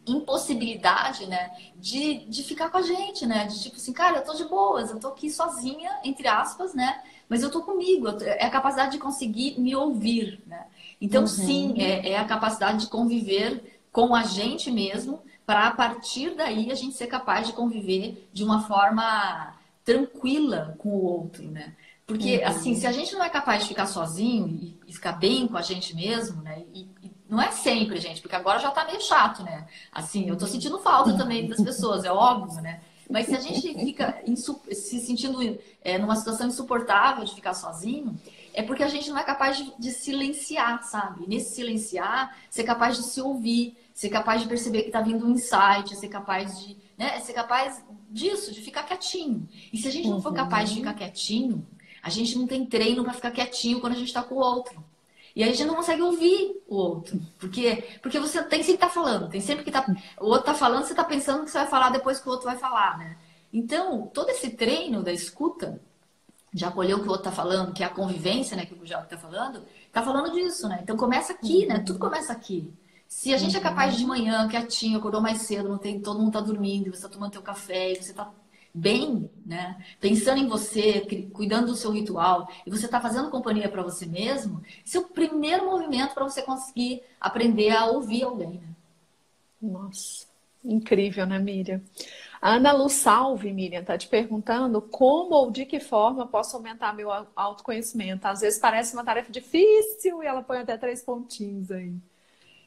impossibilidade, né, de ficar com a gente, né, de tipo assim, cara, eu tô de boas, eu tô aqui sozinha, entre aspas, né, mas eu tô comigo, é a capacidade de conseguir me ouvir, né. Então, sim, é a capacidade de conviver com a gente mesmo, para a partir daí a gente ser capaz de conviver de uma forma tranquila com o outro, né. Porque, assim, se a gente não é capaz de ficar sozinho e ficar bem com a gente mesmo, né? E não é sempre, gente, porque agora já tá meio chato, né? Assim, eu tô sentindo falta também das pessoas, é óbvio, né? Mas se a gente fica se sentindo numa situação insuportável de ficar sozinho, é porque a gente não é capaz de silenciar, sabe? E nesse silenciar, ser capaz de se ouvir, ser capaz de perceber que tá vindo um insight, ser capaz de, né? Ser capaz disso, de ficar quietinho. E se a gente não for capaz de ficar quietinho, a gente não tem treino para ficar quietinho quando a gente está com o outro. E aí a gente não consegue ouvir o outro. Porque você tem sempre que estar falando. Tem sempre que o outro está falando, você está pensando que você vai falar depois que o outro vai falar, né? Então, todo esse treino da escuta, de acolher o que o outro está falando, que é a convivência, né, que o Gujal está falando disso, né? Então começa aqui, né? Tudo começa aqui. Se a gente é capaz de manhã, quietinho, acordou mais cedo, não tem, todo mundo está dormindo, você está tomando teu café, e você está bem, né? Pensando em você, cuidando do seu ritual, e você está fazendo companhia para você mesmo, esse é o primeiro movimento para você conseguir aprender a ouvir alguém, né? Nossa, incrível, né, Miriam? A Ana Lu Salve, Miriam, tá te perguntando como ou de que forma posso aumentar meu autoconhecimento. Às vezes parece uma tarefa difícil e ela põe até 3 pontinhos aí.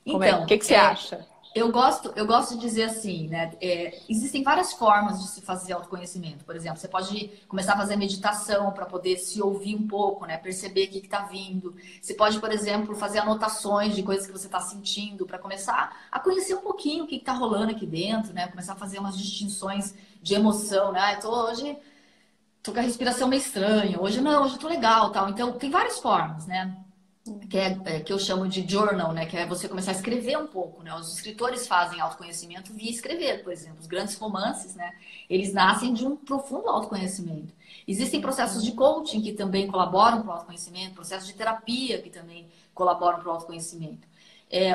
Então, o que você acha? Eu gosto de dizer assim, né? Existem várias formas de se fazer autoconhecimento. Por exemplo, você pode começar a fazer meditação para poder se ouvir um pouco, né? Perceber o que está vindo. Você pode, por exemplo, fazer anotações de coisas que você está sentindo para começar a conhecer um pouquinho o que está rolando aqui dentro, né? Começar a fazer umas distinções de emoção, né? Hoje tô com a respiração meio estranha. Hoje não, hoje eu tô legal, tal. Então, tem várias formas, né? Que eu chamo de journal, né? Que é você começar a escrever um pouco, né? Os escritores fazem autoconhecimento via escrever, por exemplo. Os grandes romances, né? Eles nascem de um profundo autoconhecimento. Existem processos de coaching que também colaboram para o autoconhecimento, processos de terapia que também colaboram para o autoconhecimento.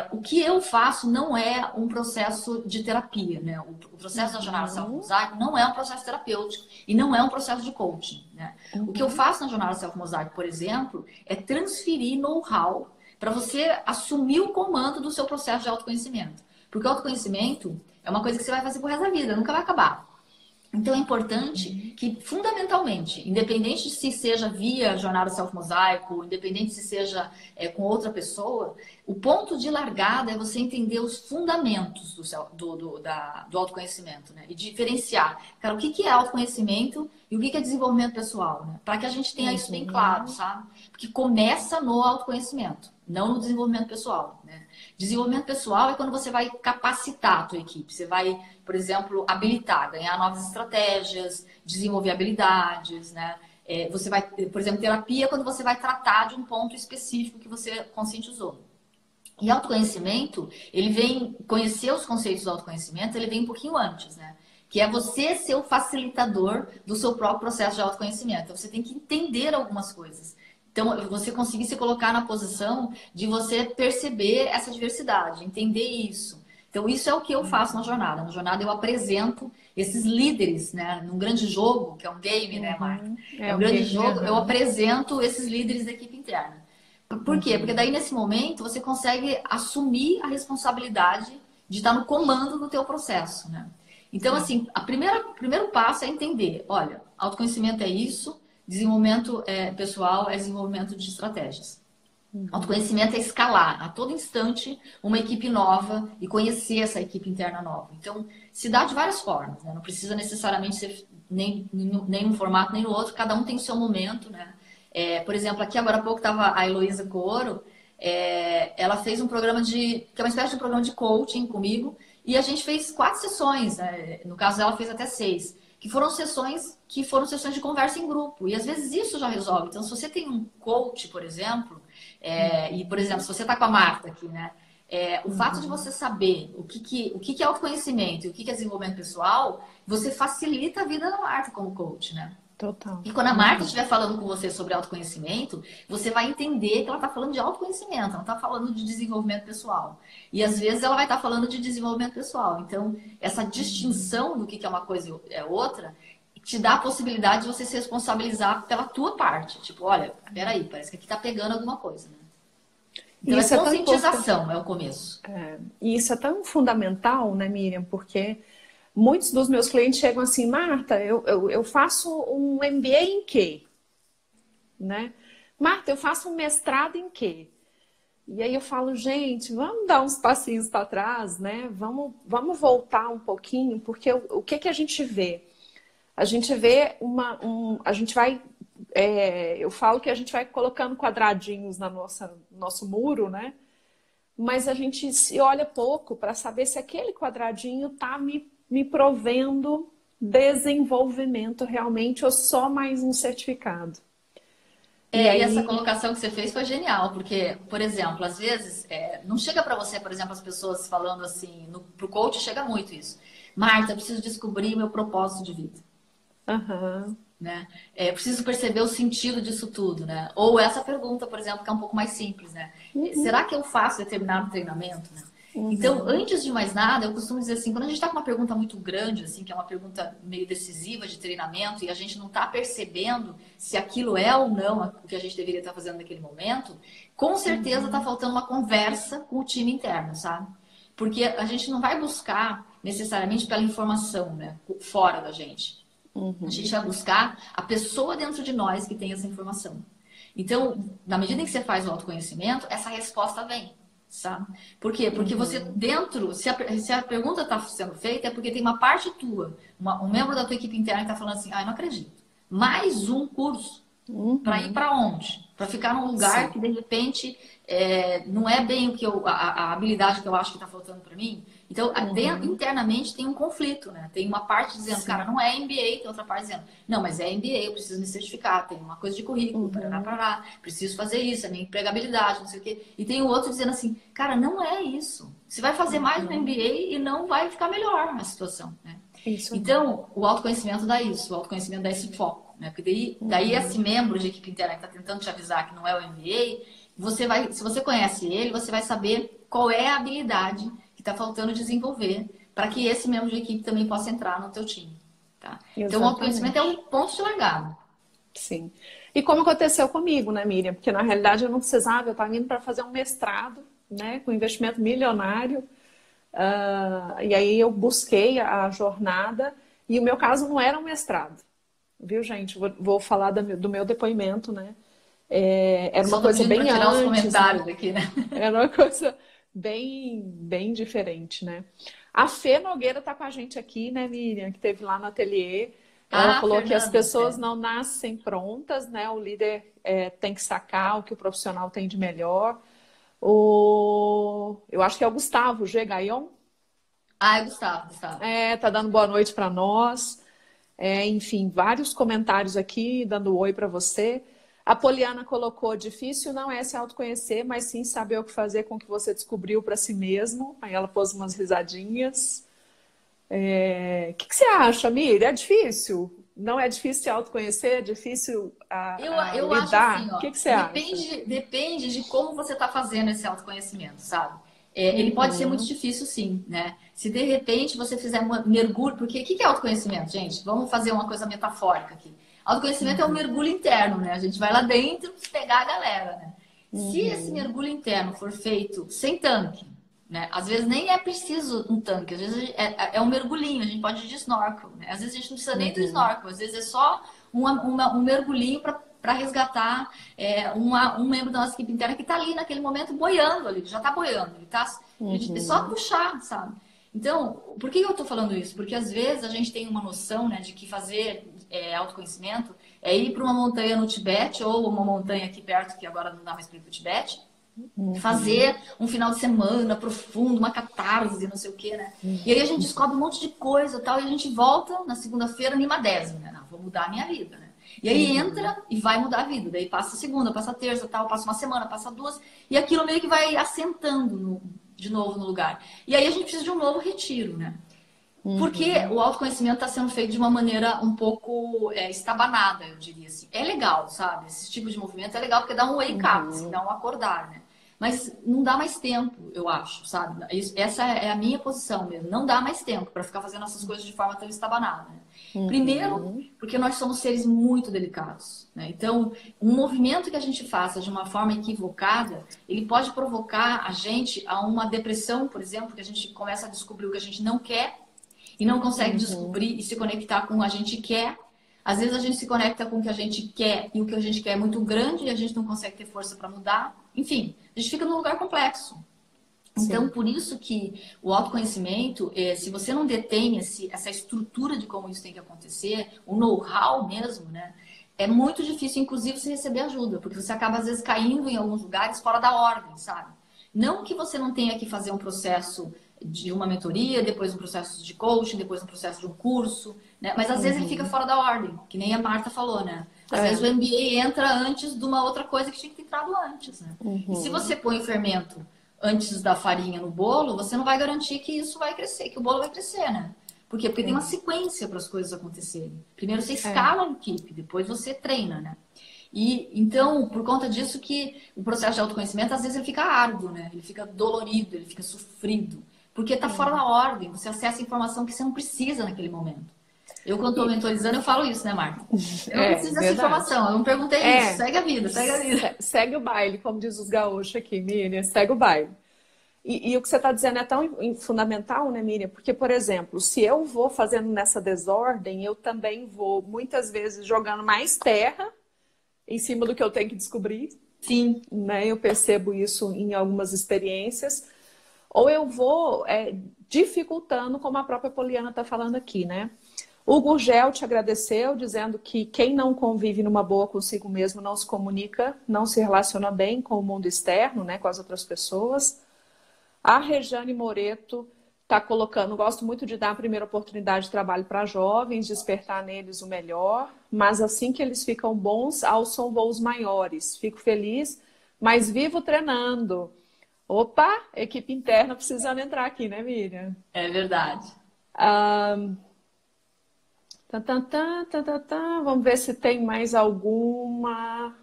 O que eu faço não é um processo de terapia, né? O processo da jornada self-mosaico não é um processo terapêutico e não é um processo de coaching, né? O que eu faço na jornada self-mosaico, por exemplo, é transferir know-how para você assumir o comando do seu processo de autoconhecimento. Porque o autoconhecimento é uma coisa que você vai fazer pro resto da vida, nunca vai acabar. Então é importante que, fundamentalmente, independente de se seja via jornada self-mosaico, independente se seja com outra pessoa, o ponto de largada é você entender os fundamentos do autoconhecimento, né? E diferenciar, cara, o que é autoconhecimento e o que é desenvolvimento pessoal, né? Para que a gente tenha isso bem claro, sabe? Porque começa no autoconhecimento, não no desenvolvimento pessoal, né? Desenvolvimento pessoal é quando você vai capacitar a tua equipe. Você vai, por exemplo, habilitar, ganhar novas estratégias, desenvolver habilidades, né? Você vai, por exemplo, terapia é quando você vai tratar de um ponto específico que você conscientizou. E autoconhecimento, ele vem, conhecer os conceitos do autoconhecimento, ele vem um pouquinho antes, né? Que é você ser o facilitador do seu próprio processo de autoconhecimento. Então, você tem que entender algumas coisas. Então, você conseguir se colocar na posição de você perceber essa diversidade, entender isso. Então, isso é o que eu faço na jornada. Na jornada, eu apresento esses líderes, né? Num grande jogo, que é um game, né, Marta? É um grande jogo, eu apresento esses líderes da equipe interna. Por quê? Porque daí, nesse momento, você consegue assumir a responsabilidade de estar no comando do teu processo, né? Então, assim, o primeiro passo é entender, olha, autoconhecimento é isso, desenvolvimento pessoal é desenvolvimento de estratégias. Autoconhecimento é escalar a todo instante uma equipe nova e conhecer essa equipe interna nova. Então, se dá de várias formas, né? Não precisa necessariamente ser nem num formato nem no outro, cada um tem o seu momento, né? Por exemplo, aqui agora há pouco estava a Heloísa Cooro, ela fez um programa que é uma espécie de programa de coaching comigo, e a gente fez 4 sessões, né? No caso dela fez até 6, que foram sessões de conversa em grupo. E às vezes isso já resolve. Então, se você tem um coach, por exemplo, e por exemplo, se você está com a Marta aqui, né? O fato de você saber o que é autoconhecimento e o que é desenvolvimento pessoal, você facilita a vida da Marta como coach, né? Total. E quando a Marta estiver falando com você sobre autoconhecimento, você vai entender que ela está falando de autoconhecimento, ela não está falando de desenvolvimento pessoal. E às vezes ela vai estar falando de desenvolvimento pessoal. Então, essa distinção do que é uma coisa e é outra, te dá a possibilidade de você se responsabilizar pela tua parte. Tipo, olha, peraí, parece que aqui está pegando alguma coisa, né? Então, Isso é conscientização, é o começo. E isso é tão fundamental, né, Miriam? Porque muitos dos meus clientes chegam assim, Marta, eu faço um MBA em quê? Né? Marta, eu faço um mestrado em quê? E aí eu falo, gente, vamos dar uns passinhos para trás, né? Vamos voltar um pouquinho, porque o que a gente vê? A gente vê a gente vai, eu falo que a gente vai colocando quadradinhos na nosso muro, né? Mas a gente se olha pouco para saber se aquele quadradinho está me provendo desenvolvimento realmente ou só mais um certificado. E essa colocação que você fez foi genial, porque, por exemplo, às vezes, não chega para você, por exemplo, as pessoas falando assim, pro coach chega muito isso. Marta, eu preciso descobrir meu propósito de vida. Uhum. Né? Preciso perceber o sentido disso tudo, né? Ou essa pergunta, por exemplo, que é um pouco mais simples, né? Será que eu faço determinado treinamento, né? Então, antes de mais nada, eu costumo dizer assim, quando a gente está com uma pergunta muito grande, assim, que é uma pergunta meio decisiva de treinamento, e a gente não está percebendo se aquilo é ou não o que a gente deveria estar fazendo naquele momento, com certeza está faltando uma conversa com o time interno, sabe? Porque a gente não vai buscar necessariamente pela informação, né? Fora da gente. A gente vai buscar a pessoa dentro de nós que tem essa informação. Então, na medida em que você faz o autoconhecimento, essa resposta vem, sabe? Por quê? Porque você dentro, se a pergunta está sendo feita, é porque tem uma parte tua, um membro da tua equipe interna que está falando assim, eu não acredito. Mais um curso. Para ir para onde? Para ficar num lugar que, de repente, não é bem o que a habilidade que eu acho que está faltando para mim. Então, internamente tem um conflito, né? Tem uma parte dizendo, cara, não é MBA, tem outra parte dizendo, não, mas é MBA, eu preciso me certificar, tem uma coisa de currículo, parará, preciso fazer isso, a minha empregabilidade, não sei o quê. E tem o outro dizendo assim, cara, não é isso. Você vai fazer mais um MBA e não vai ficar melhor a situação, né? Então, o autoconhecimento dá isso, o autoconhecimento dá esse foco, né? Porque daí esse membro de equipe interna que está tentando te avisar que não é o MBA, se você conhece ele, você vai saber qual é a habilidade que está faltando desenvolver para que esse membro de equipe também possa entrar no teu time, tá? Então, o autoconhecimento é um ponto de largada. Sim. E como aconteceu comigo, né, Miriam? Porque, na realidade, eu não precisava, eu estava indo para fazer um mestrado, né, com investimento milionário. E aí eu busquei a jornada e o meu caso não era um mestrado, viu, gente? Vou falar do meu depoimento, né? Era uma coisa bem tirar antes, os comentários aqui, né? Era uma coisa bem diferente, né? A Fê Nogueira tá com a gente aqui, né, Miriam? Que teve lá no ateliê. Ela falou que as pessoas não nascem prontas, né? O líder tem que sacar o que o profissional tem de melhor. Eu acho que é o Gustavo G. Gaion. É Gustavo. Tá dando boa noite para nós. Enfim, vários comentários aqui, dando oi para você. A Poliana colocou, difícil não é se autoconhecer, mas sim saber o que fazer com o que você descobriu para si mesmo. Aí ela pôs umas risadinhas. O que você acha, Miriam? É difícil? Não é difícil se autoconhecer? É difícil eu lidar? acho assim, ó, o que você acha? Depende de como você está fazendo esse autoconhecimento, sabe? Ele pode ser muito difícil, sim, né? Se de repente você fizer um mergulho... Porque o que é autoconhecimento, gente? Vamos fazer uma coisa metafórica aqui. Autoconhecimento é um mergulho interno, né? A gente vai lá dentro pegar a galera, né? Se esse mergulho interno for feito sem tanque, né? Às vezes nem é preciso um tanque, às vezes é um mergulhinho, a gente pode ir de snorkel, né? Às vezes a gente não precisa nem do snorkel, às vezes é só um mergulhinho para resgatar um membro da nossa equipe interna que está ali naquele momento boiando ali, já está boiando, ele tá, é só puxar, sabe? Então, por que eu estou falando isso? Porque às vezes a gente tem uma noção, né, de que fazer autoconhecimento é ir para uma montanha no Tibete ou uma montanha aqui perto, que agora não dá mais para ir para o Tibete, fazer um final de semana profundo, uma catarse, não sei o quê, né? E aí a gente descobre um monte de coisa e tal, e a gente volta na segunda-feira animadésima, né? Não, vou mudar a minha vida, né? E aí entra e vai mudar a vida. Daí passa a segunda, passa a terça, tal, passa uma semana, passa duas, e aquilo meio que vai assentando de novo no lugar. E aí a gente precisa de um novo retiro, né? Porque o autoconhecimento está sendo feito de uma maneira um pouco estabanada, eu diria assim. É legal, sabe? Esse tipo de movimento é legal porque dá um wake-up, assim, dá um acordar, né? Mas não dá mais tempo, eu acho, sabe? Essa é a minha posição mesmo. Não dá mais tempo para ficar fazendo essas coisas de forma tão estabanada, né? Primeiro, porque nós somos seres muito delicados, né? Então, um movimento que a gente faça de uma forma equivocada, ele pode provocar a gente a uma depressão, por exemplo, que a gente começa a descobrir o que a gente não quer e não consegue descobrir e se conectar com o que a gente quer. Às vezes a gente se conecta com o que a gente quer e o que a gente quer é muito grande e a gente não consegue ter força para mudar. Enfim, a gente fica num lugar complexo. Então, por isso que o autoconhecimento, se você não detém essa estrutura de como isso tem que acontecer, o know-how mesmo, né? É muito difícil, inclusive, você receber ajuda, porque você acaba, às vezes, caindo em alguns lugares fora da ordem, sabe? Não que você não tenha que fazer um processo de uma mentoria, depois um processo de coaching, depois um processo de um curso, né? Mas às vezes ele fica fora da ordem, que nem a Marta falou, né? Às vezes o MBA entra antes de uma outra coisa que tinha que ter entrado antes, né? E se você põe o fermento antes da farinha no bolo, você não vai garantir que isso vai crescer, que o bolo vai crescer, né? Por quê? Porque tem uma sequência para as coisas acontecerem. Primeiro você escala a equipe, depois você treina, né? E então, por conta disso que o processo de autoconhecimento, às vezes ele fica árduo, né? Ele fica dolorido, ele fica sofrido. Porque tá fora da ordem, você acessa informação que você não precisa naquele momento. Eu, quando estou mentorizando, eu falo isso, né, Marta? Eu não preciso dessa informação, eu não perguntei isso. Segue a vida, segue a vida. Segue o baile, como diz os gaúchos aqui, Miriam, segue o baile. E o que você está dizendo é tão fundamental, né, Miriam? Porque, por exemplo, se eu vou fazendo nessa desordem, eu também vou, muitas vezes, jogando mais terra em cima do que eu tenho que descobrir. Sim. Né? Eu percebo isso em algumas experiências. Ou eu vou dificultando, como a própria Poliana está falando aqui, né? O Gurgel te agradeceu, dizendo que quem não convive numa boa consigo mesmo não se comunica, não se relaciona bem com o mundo externo, né, com as outras pessoas. A Rejane Moreto está colocando, gosto muito de dar a primeira oportunidade de trabalho para jovens, despertar neles o melhor, mas assim que eles ficam bons, alçam voos maiores. Fico feliz, mas vivo treinando. Opa, equipe interna precisando entrar aqui, né, Miriam? É verdade. Vamos ver se tem mais alguma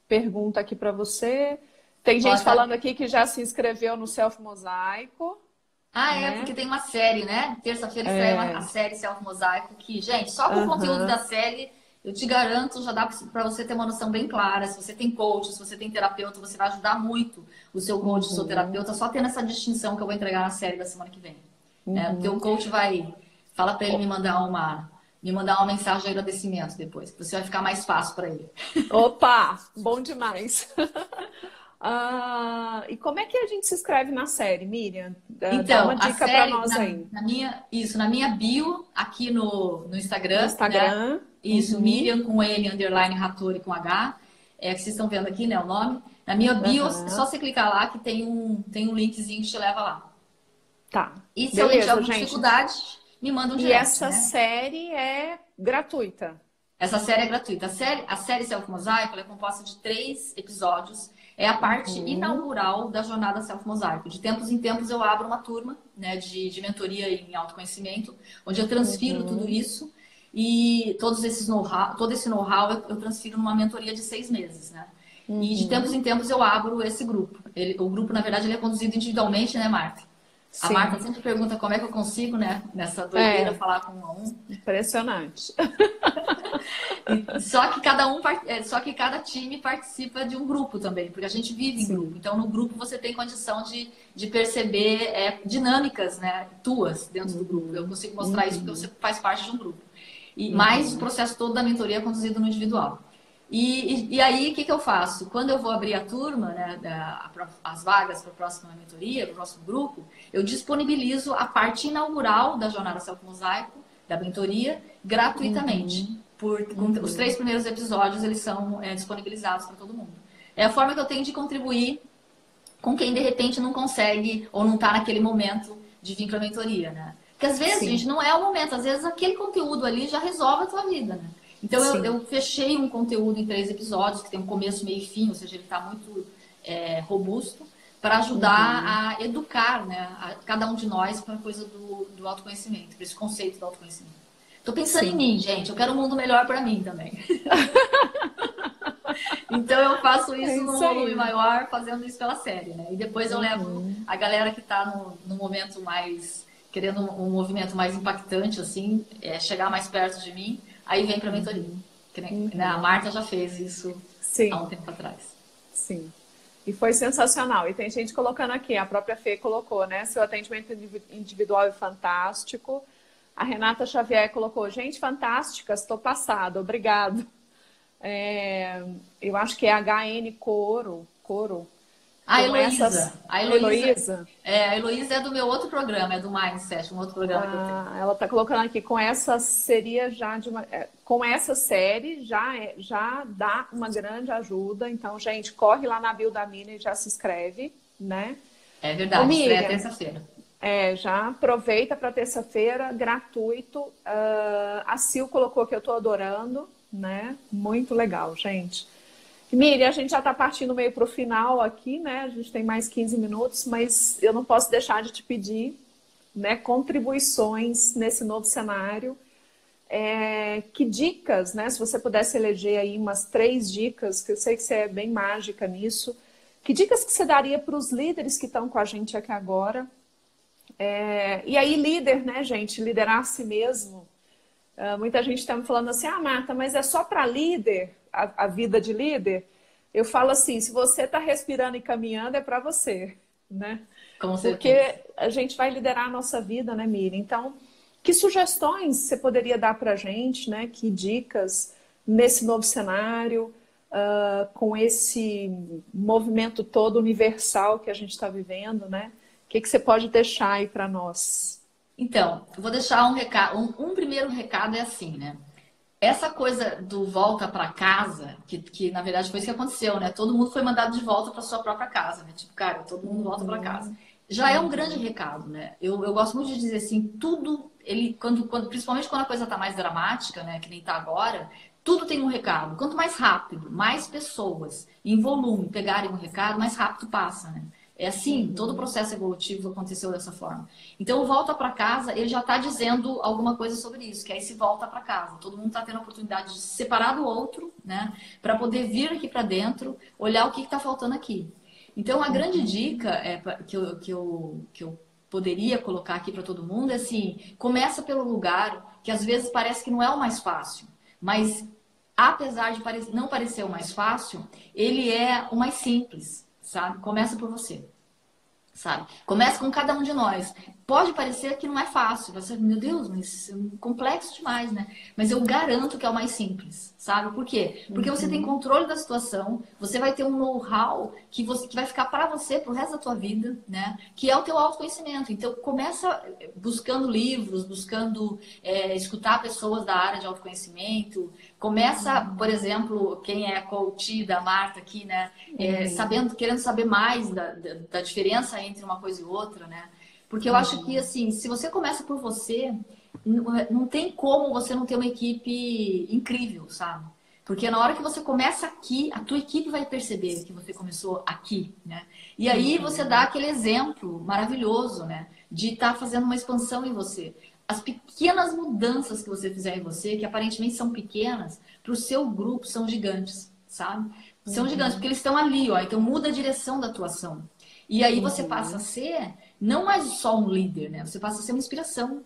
pergunta aqui para você. Tem gente falando aqui que já se inscreveu no Self Mosaico. Né? Porque tem uma série, né? Terça-feira estreia a série Self Mosaico, que, gente, só com o conteúdo da série, eu te garanto, já dá para você ter uma noção bem clara. Se você tem coach, se você tem terapeuta, você vai ajudar muito o seu coach, o seu terapeuta, só tendo essa distinção que eu vou entregar na série da semana que vem. O teu coach fala para ele me mandar uma mensagem de agradecimento depois, que você vai ficar mais fácil para ele. Opa, bom demais. E como é que a gente se inscreve na série, Miriam? Então, dá uma dica para nós aí. Na minha bio, aqui no Instagram. No Instagram. Né? Isso, Miriam com N, _ Hattori com H. Que vocês estão vendo aqui, né, o nome. Na minha bio, é só você clicar lá que tem um linkzinho que te leva lá. Tá. E se eu tiver alguma dificuldade, me manda um direct. E essa série é gratuita? Essa série é gratuita. A série Self Mosaico é composta de 3 episódios. É a parte inaugural da jornada Self Mosaico. De tempos em tempos eu abro uma turma, né, de mentoria em autoconhecimento, onde eu transfiro tudo isso e todo esse know-how eu transfiro numa mentoria de 6 meses, né? E de tempos em tempos eu abro esse grupo. O grupo, na verdade, ele é conduzido individualmente, né, Marta? Sim. A Marta sempre pergunta como é que eu consigo, né, nessa doideira, falar com um a um. Impressionante. Só que cada time participa de um grupo também, porque a gente vive em grupo. Então, no grupo você tem condição de perceber dinâmicas, né, tuas dentro do grupo. Eu consigo mostrar isso porque você faz parte de um grupo. Mas o processo todo da mentoria é conduzido no individual. E aí, o que eu faço? Quando eu vou abrir a turma, né, as vagas para a próxima mentoria, para o próximo grupo, eu disponibilizo a parte inaugural da jornada Self Mosaico, da mentoria, gratuitamente. Os 3 primeiros episódios, eles são disponibilizados para todo mundo. É a forma que eu tenho de contribuir com quem, de repente, não consegue ou não está naquele momento de vir para a mentoria, né? Porque, às vezes, gente, não é o momento. Às vezes, aquele conteúdo ali já resolve a tua vida, né? Então, eu fechei um conteúdo em 3 episódios, que tem um começo, meio e fim, ou seja, ele está muito robusto, para ajudar a educar, né, cada um de nós para a coisa do autoconhecimento, para esse conceito do autoconhecimento. Tô pensando em mim, gente. Eu quero um mundo melhor para mim também. Então eu faço isso num volume maior, fazendo isso pela série, né? E depois eu levo a galera que está no momento mais querendo um movimento mais impactante, assim, chegar mais perto de mim, aí vem para a mentoria. A Marta já fez isso há um tempo atrás. Sim. E foi sensacional. E tem gente colocando aqui, a própria Fê colocou, né? Seu atendimento individual é fantástico. A Renata Xavier colocou, gente, fantástica, estou passada, obrigado. Eu acho que é HN Coro. A Heloísa. A Heloísa é do meu outro programa, é do Mindset, um outro programa que eu tenho. Ela está colocando aqui, com essa seria já com essa série já dá uma grande ajuda. Então, gente, corre lá na bio da Mina e já se inscreve, né? É verdade, estreia terça-feira. Já aproveita para terça-feira, gratuito. A Sil colocou que eu estou adorando, né? Muito legal, gente. Miriam, a gente já está partindo meio para o final aqui, né? A gente tem mais 15 minutos, mas eu não posso deixar de te pedir, né, contribuições nesse novo cenário. Que dicas, né? Se você pudesse eleger aí umas 3 dicas, que eu sei que você é bem mágica nisso, que dicas que você daria para os líderes que estão com a gente aqui agora? E aí, líder, né, gente? Liderar a si mesmo. Muita gente está me falando assim, Marta, mas é só para líder, a vida de líder? Eu falo assim, se você está respirando e caminhando, é para você, né? Porque a gente vai liderar a nossa vida, né, Miriam? Então, que sugestões você poderia dar para a gente, né? Que dicas nesse novo cenário, com esse movimento todo universal que a gente está vivendo, né? O que você pode deixar aí para nós? Então, eu vou deixar um recado. Um primeiro recado é assim, né? Essa coisa do volta para casa, que na verdade foi isso que aconteceu, né? Todo mundo foi mandado de volta para sua própria casa, né? Tipo, cara, todo mundo volta para casa. Já é um grande recado, né? Eu gosto muito de dizer assim, tudo, principalmente quando a coisa tá mais dramática, né? Que nem tá agora, tudo tem um recado. Quanto mais rápido, mais pessoas em volume pegarem um recado, mais rápido passa, né? É assim, todo o processo evolutivo aconteceu dessa forma. Então, o volta para casa, ele já está dizendo alguma coisa sobre isso, que é esse volta para casa. Todo mundo está tendo a oportunidade de se separar do outro, né? Para poder vir aqui para dentro, olhar o que está faltando aqui. Então, a grande dica que eu poderia colocar aqui para todo mundo é assim, começa pelo lugar que às vezes parece que não é o mais fácil, mas apesar de não parecer o mais fácil, ele é o mais simples. Sabe? Começa por você, sabe? Começa com cada um de nós. Pode parecer que não é fácil, você, meu Deus, mas é complexo demais, né? Mas eu garanto que é o mais simples, sabe? Por quê? Porque você tem controle da situação, você vai ter um know-how que vai ficar para você pro resto da tua vida, né? Que é o teu autoconhecimento. Então, começa buscando livros, buscando escutar pessoas da área de autoconhecimento. Começa, por exemplo, quem é coach da Marta aqui, né? Querendo saber mais da diferença entre uma coisa e outra, né? Porque eu acho que, assim, se você começa por você, não tem como você não ter uma equipe incrível, sabe? Porque na hora que você começa aqui, a tua equipe vai perceber que você começou aqui, né? E aí você dá aquele exemplo maravilhoso, né? De estar fazendo uma expansão em você. As pequenas mudanças que você fizer em você, que aparentemente são pequenas, para o seu grupo são gigantes, sabe? São gigantes, porque eles estão ali, ó. Então muda a direção da atuação. E aí você passa a ser não mais só um líder, né? Você passa a ser uma inspiração,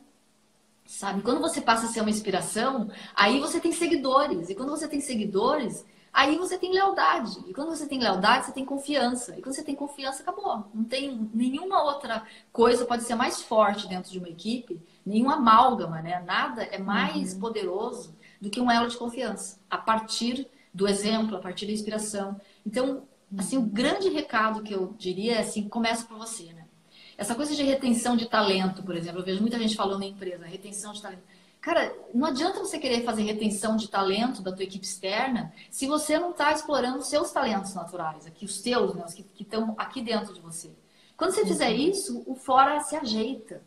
sabe? Quando você passa a ser uma inspiração, aí você tem seguidores. E quando você tem seguidores, aí você tem lealdade. E quando você tem lealdade, você tem confiança. E quando você tem confiança, acabou. Não tem nenhuma outra coisa pode ser mais forte dentro de uma equipe, nenhuma amálgama, né? Nada é mais poderoso do que um elo de confiança. A partir do exemplo, a partir da inspiração. Então, assim, o grande recado que eu diria é assim, começa por você, né? Essa coisa de retenção de talento, por exemplo, eu vejo muita gente falando na empresa, retenção de talento. Cara, não adianta você querer fazer retenção de talento da tua equipe externa se você não está explorando os seus talentos naturais, aqui os teus, né, os que estão aqui dentro de você. Quando você fizer isso, o fora se ajeita.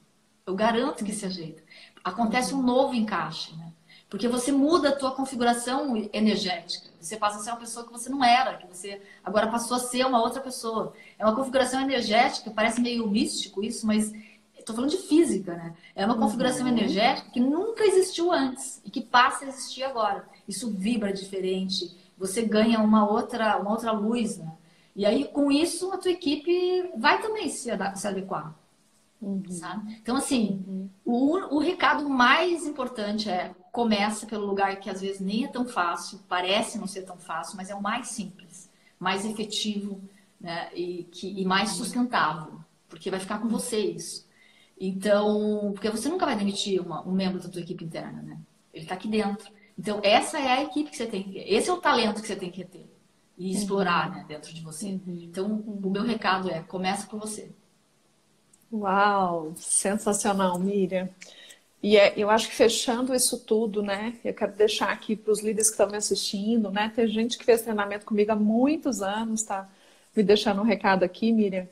Eu garanto que se ajeita. Acontece um novo encaixe, né? Porque você muda a tua configuração energética. Você passa a ser uma pessoa que você não era, que você agora passou a ser uma outra pessoa. É uma configuração energética, parece meio místico isso, mas estou falando de física, né? É uma configuração energética que nunca existiu antes e que passa a existir agora. Isso vibra diferente, você ganha uma outra luz, né? E aí, com isso, a tua equipe vai também se adequar. Sabe? Então, assim, o recado mais importante é: começa pelo lugar que às vezes nem é tão fácil, parece não ser tão fácil, mas é o mais simples, mais efetivo, né? E mais sustentável, porque vai ficar com você isso. Então, porque você nunca vai demitir um membro da tua equipe interna, né? Ele está aqui dentro. Então, essa é a equipe que você tem que ter. Esse é o talento que você tem que ter e explorar, né, dentro de você. Então, o meu recado é: começa por você. Uau, sensacional, Miriam. E eu acho que fechando isso tudo, né? Eu quero deixar aqui para os líderes que estão me assistindo, né? Tem gente que fez treinamento comigo há muitos anos, tá? Me deixando um recado aqui, Miriam.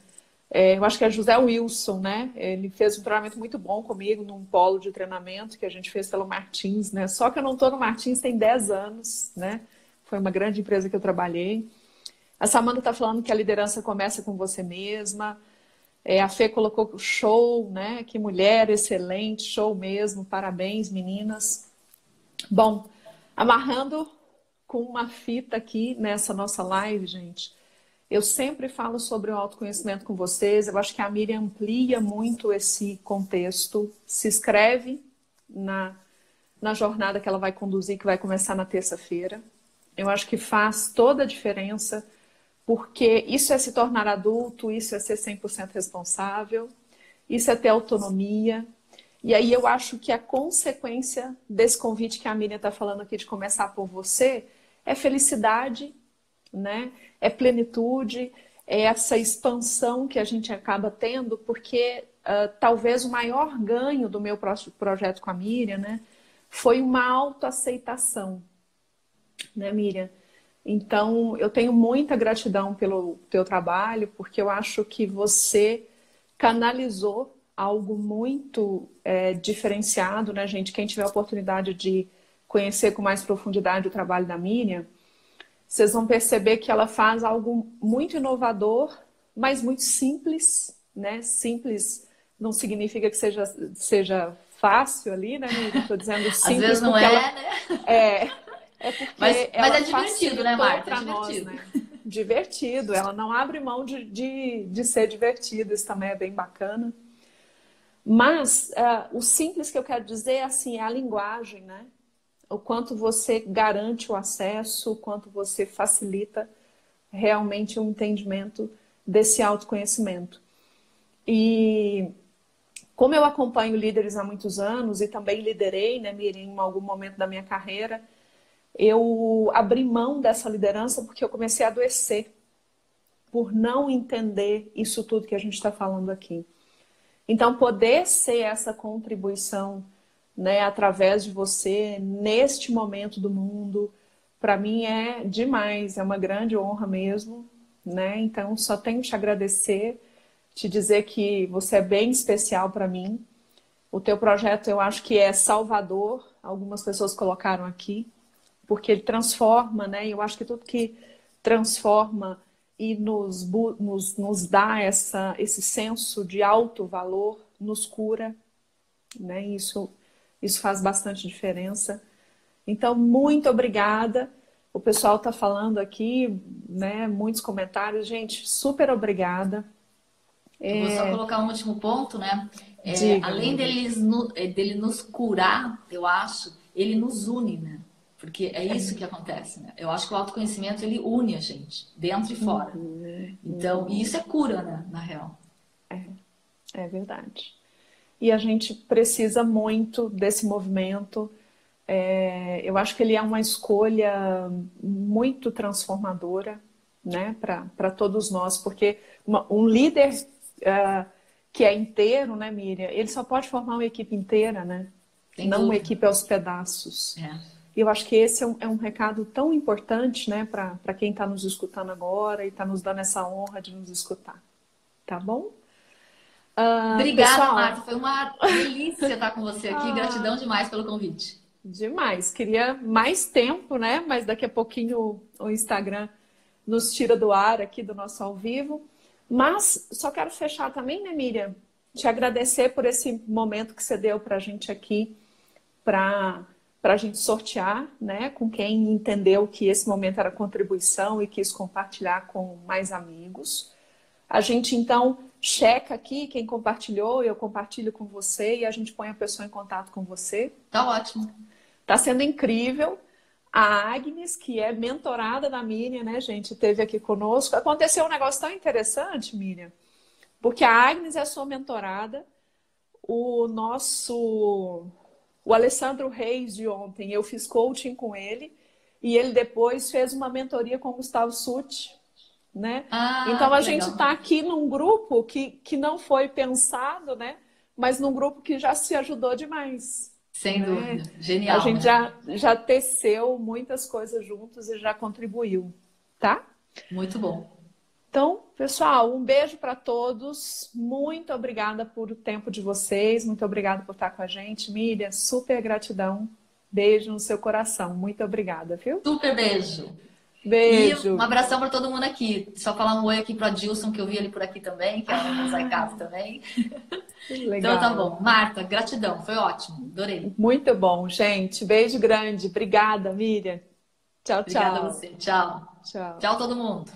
Eu acho que é José Wilson, né? Ele fez um treinamento muito bom comigo num polo de treinamento que a gente fez pelo Martins, né? Só que eu não estou no Martins tem 10 anos, né? Foi uma grande empresa que eu trabalhei. A Samanta está falando que a liderança começa com você mesma. A Fê colocou show, né? Que mulher excelente, show mesmo. Parabéns, meninas. Bom, amarrando com uma fita aqui nessa nossa live, gente. Eu sempre falo sobre o autoconhecimento com vocês. Eu acho que a Miriam amplia muito esse contexto. Se inscreve na jornada que ela vai conduzir, que vai começar na terça-feira. Eu acho que faz toda a diferença, porque isso é se tornar adulto, isso é ser 100% responsável, isso é ter autonomia. E aí eu acho que a consequência desse convite que a Miriam está falando aqui de começar por você é felicidade, né? É plenitude, é essa expansão que a gente acaba tendo, porque talvez o maior ganho do meu projeto com a Miriam, né, foi uma autoaceitação, né, Miriam? Então, eu tenho muita gratidão pelo teu trabalho, porque eu acho que você canalizou algo muito diferenciado, né, gente? Quem tiver a oportunidade de conhecer com mais profundidade o trabalho da Miriam, vocês vão perceber que ela faz algo muito inovador, mas muito simples, né? Simples não significa que seja fácil ali, né, Miriam? Estou dizendo Às simples vezes não porque é, ela né? é porque Mas ela é divertido, né, facilitou Marta? É para nós, divertido. né? Divertido, ela não abre mão de ser divertida, isso também é bem bacana. Mas o simples que eu quero dizer é assim, é a linguagem, né? O quanto você garante o acesso, o quanto você facilita realmente o entendimento desse autoconhecimento. E como eu acompanho líderes há muitos anos e também liderei, né, Miriam, em algum momento da minha carreira, eu abri mão dessa liderança porque eu comecei a adoecer por não entender isso tudo que a gente está falando aqui. Então, poder ser essa contribuição, né, através de você, neste momento do mundo, para mim é demais, é uma grande honra mesmo, né? Então, só tenho que te agradecer, te dizer que você é bem especial para mim. O teu projeto eu acho que é salvador, algumas pessoas colocaram aqui, porque ele transforma, né? Eu acho que tudo que transforma e nos dá esse senso de alto valor, nos cura, né? Isso faz bastante diferença. Então, muito obrigada. O pessoal está falando aqui, né? Muitos comentários. Gente, super obrigada. Eu vou só colocar um último ponto, né? Diga, Além amiga. dele nos curar, eu acho, ele nos une, né? Porque é isso que acontece, né? Eu acho que o autoconhecimento, ele une a gente, dentro e fora. Então, e isso é cura, né? Na real. É verdade. E a gente precisa muito desse movimento. Eu acho que ele é uma escolha muito transformadora, né, para todos nós, porque um líder que é inteiro, né, Miriam, ele só pode formar uma equipe inteira, né? Sem Não uma dúvida. equipe aos pedaços. É. E eu acho que esse é um recado tão importante, né, para quem está nos escutando agora e está nos dando essa honra de nos escutar. Tá bom? Obrigada, Pessoal, Marta. Foi uma delícia estar com você aqui. ah, Gratidão demais pelo convite. Demais. Queria mais tempo, né? Mas daqui a pouquinho o Instagram nos tira do ar aqui do nosso ao vivo. Mas só quero fechar também, né, Miriam? Te agradecer por esse momento que você deu para a gente aqui, para a gente sortear, né, com quem entendeu que esse momento era contribuição e quis compartilhar com mais amigos. A gente, então, checa aqui quem compartilhou, eu compartilho com você e a gente põe a pessoa em contato com você. Tá ótimo. Tá sendo incrível. A Agnes, que é mentorada da Miriam, né, gente, esteve aqui conosco. Aconteceu um negócio tão interessante, Miriam, porque a Agnes é sua mentorada. O Alessandro Reis de ontem, eu fiz coaching com ele e ele depois fez uma mentoria com o Gustavo Sutti, né? Então a gente está aqui num grupo que não foi pensado, né? Mas num grupo que já se ajudou demais. Sem né? dúvida. Genial. A gente já teceu muitas coisas juntos e já contribuiu, tá? Muito bom. Então, pessoal, um beijo para todos. Muito obrigada por o tempo de vocês. Muito obrigada por estar com a gente. Miriam, super gratidão. Beijo no seu coração. Muito obrigada, viu? Super beijo. Beijo. E um abração para todo mundo aqui. Só falar um oi aqui para Adilson, que eu vi ele por aqui também, que é um Mosaicado também. Legal. Então tá bom. Marta, gratidão. Foi ótimo. Adorei. Muito bom, gente. Beijo grande. Obrigada, Miriam. Tchau, tchau. Obrigada a você. Tchau. Tchau. Tchau, todo mundo.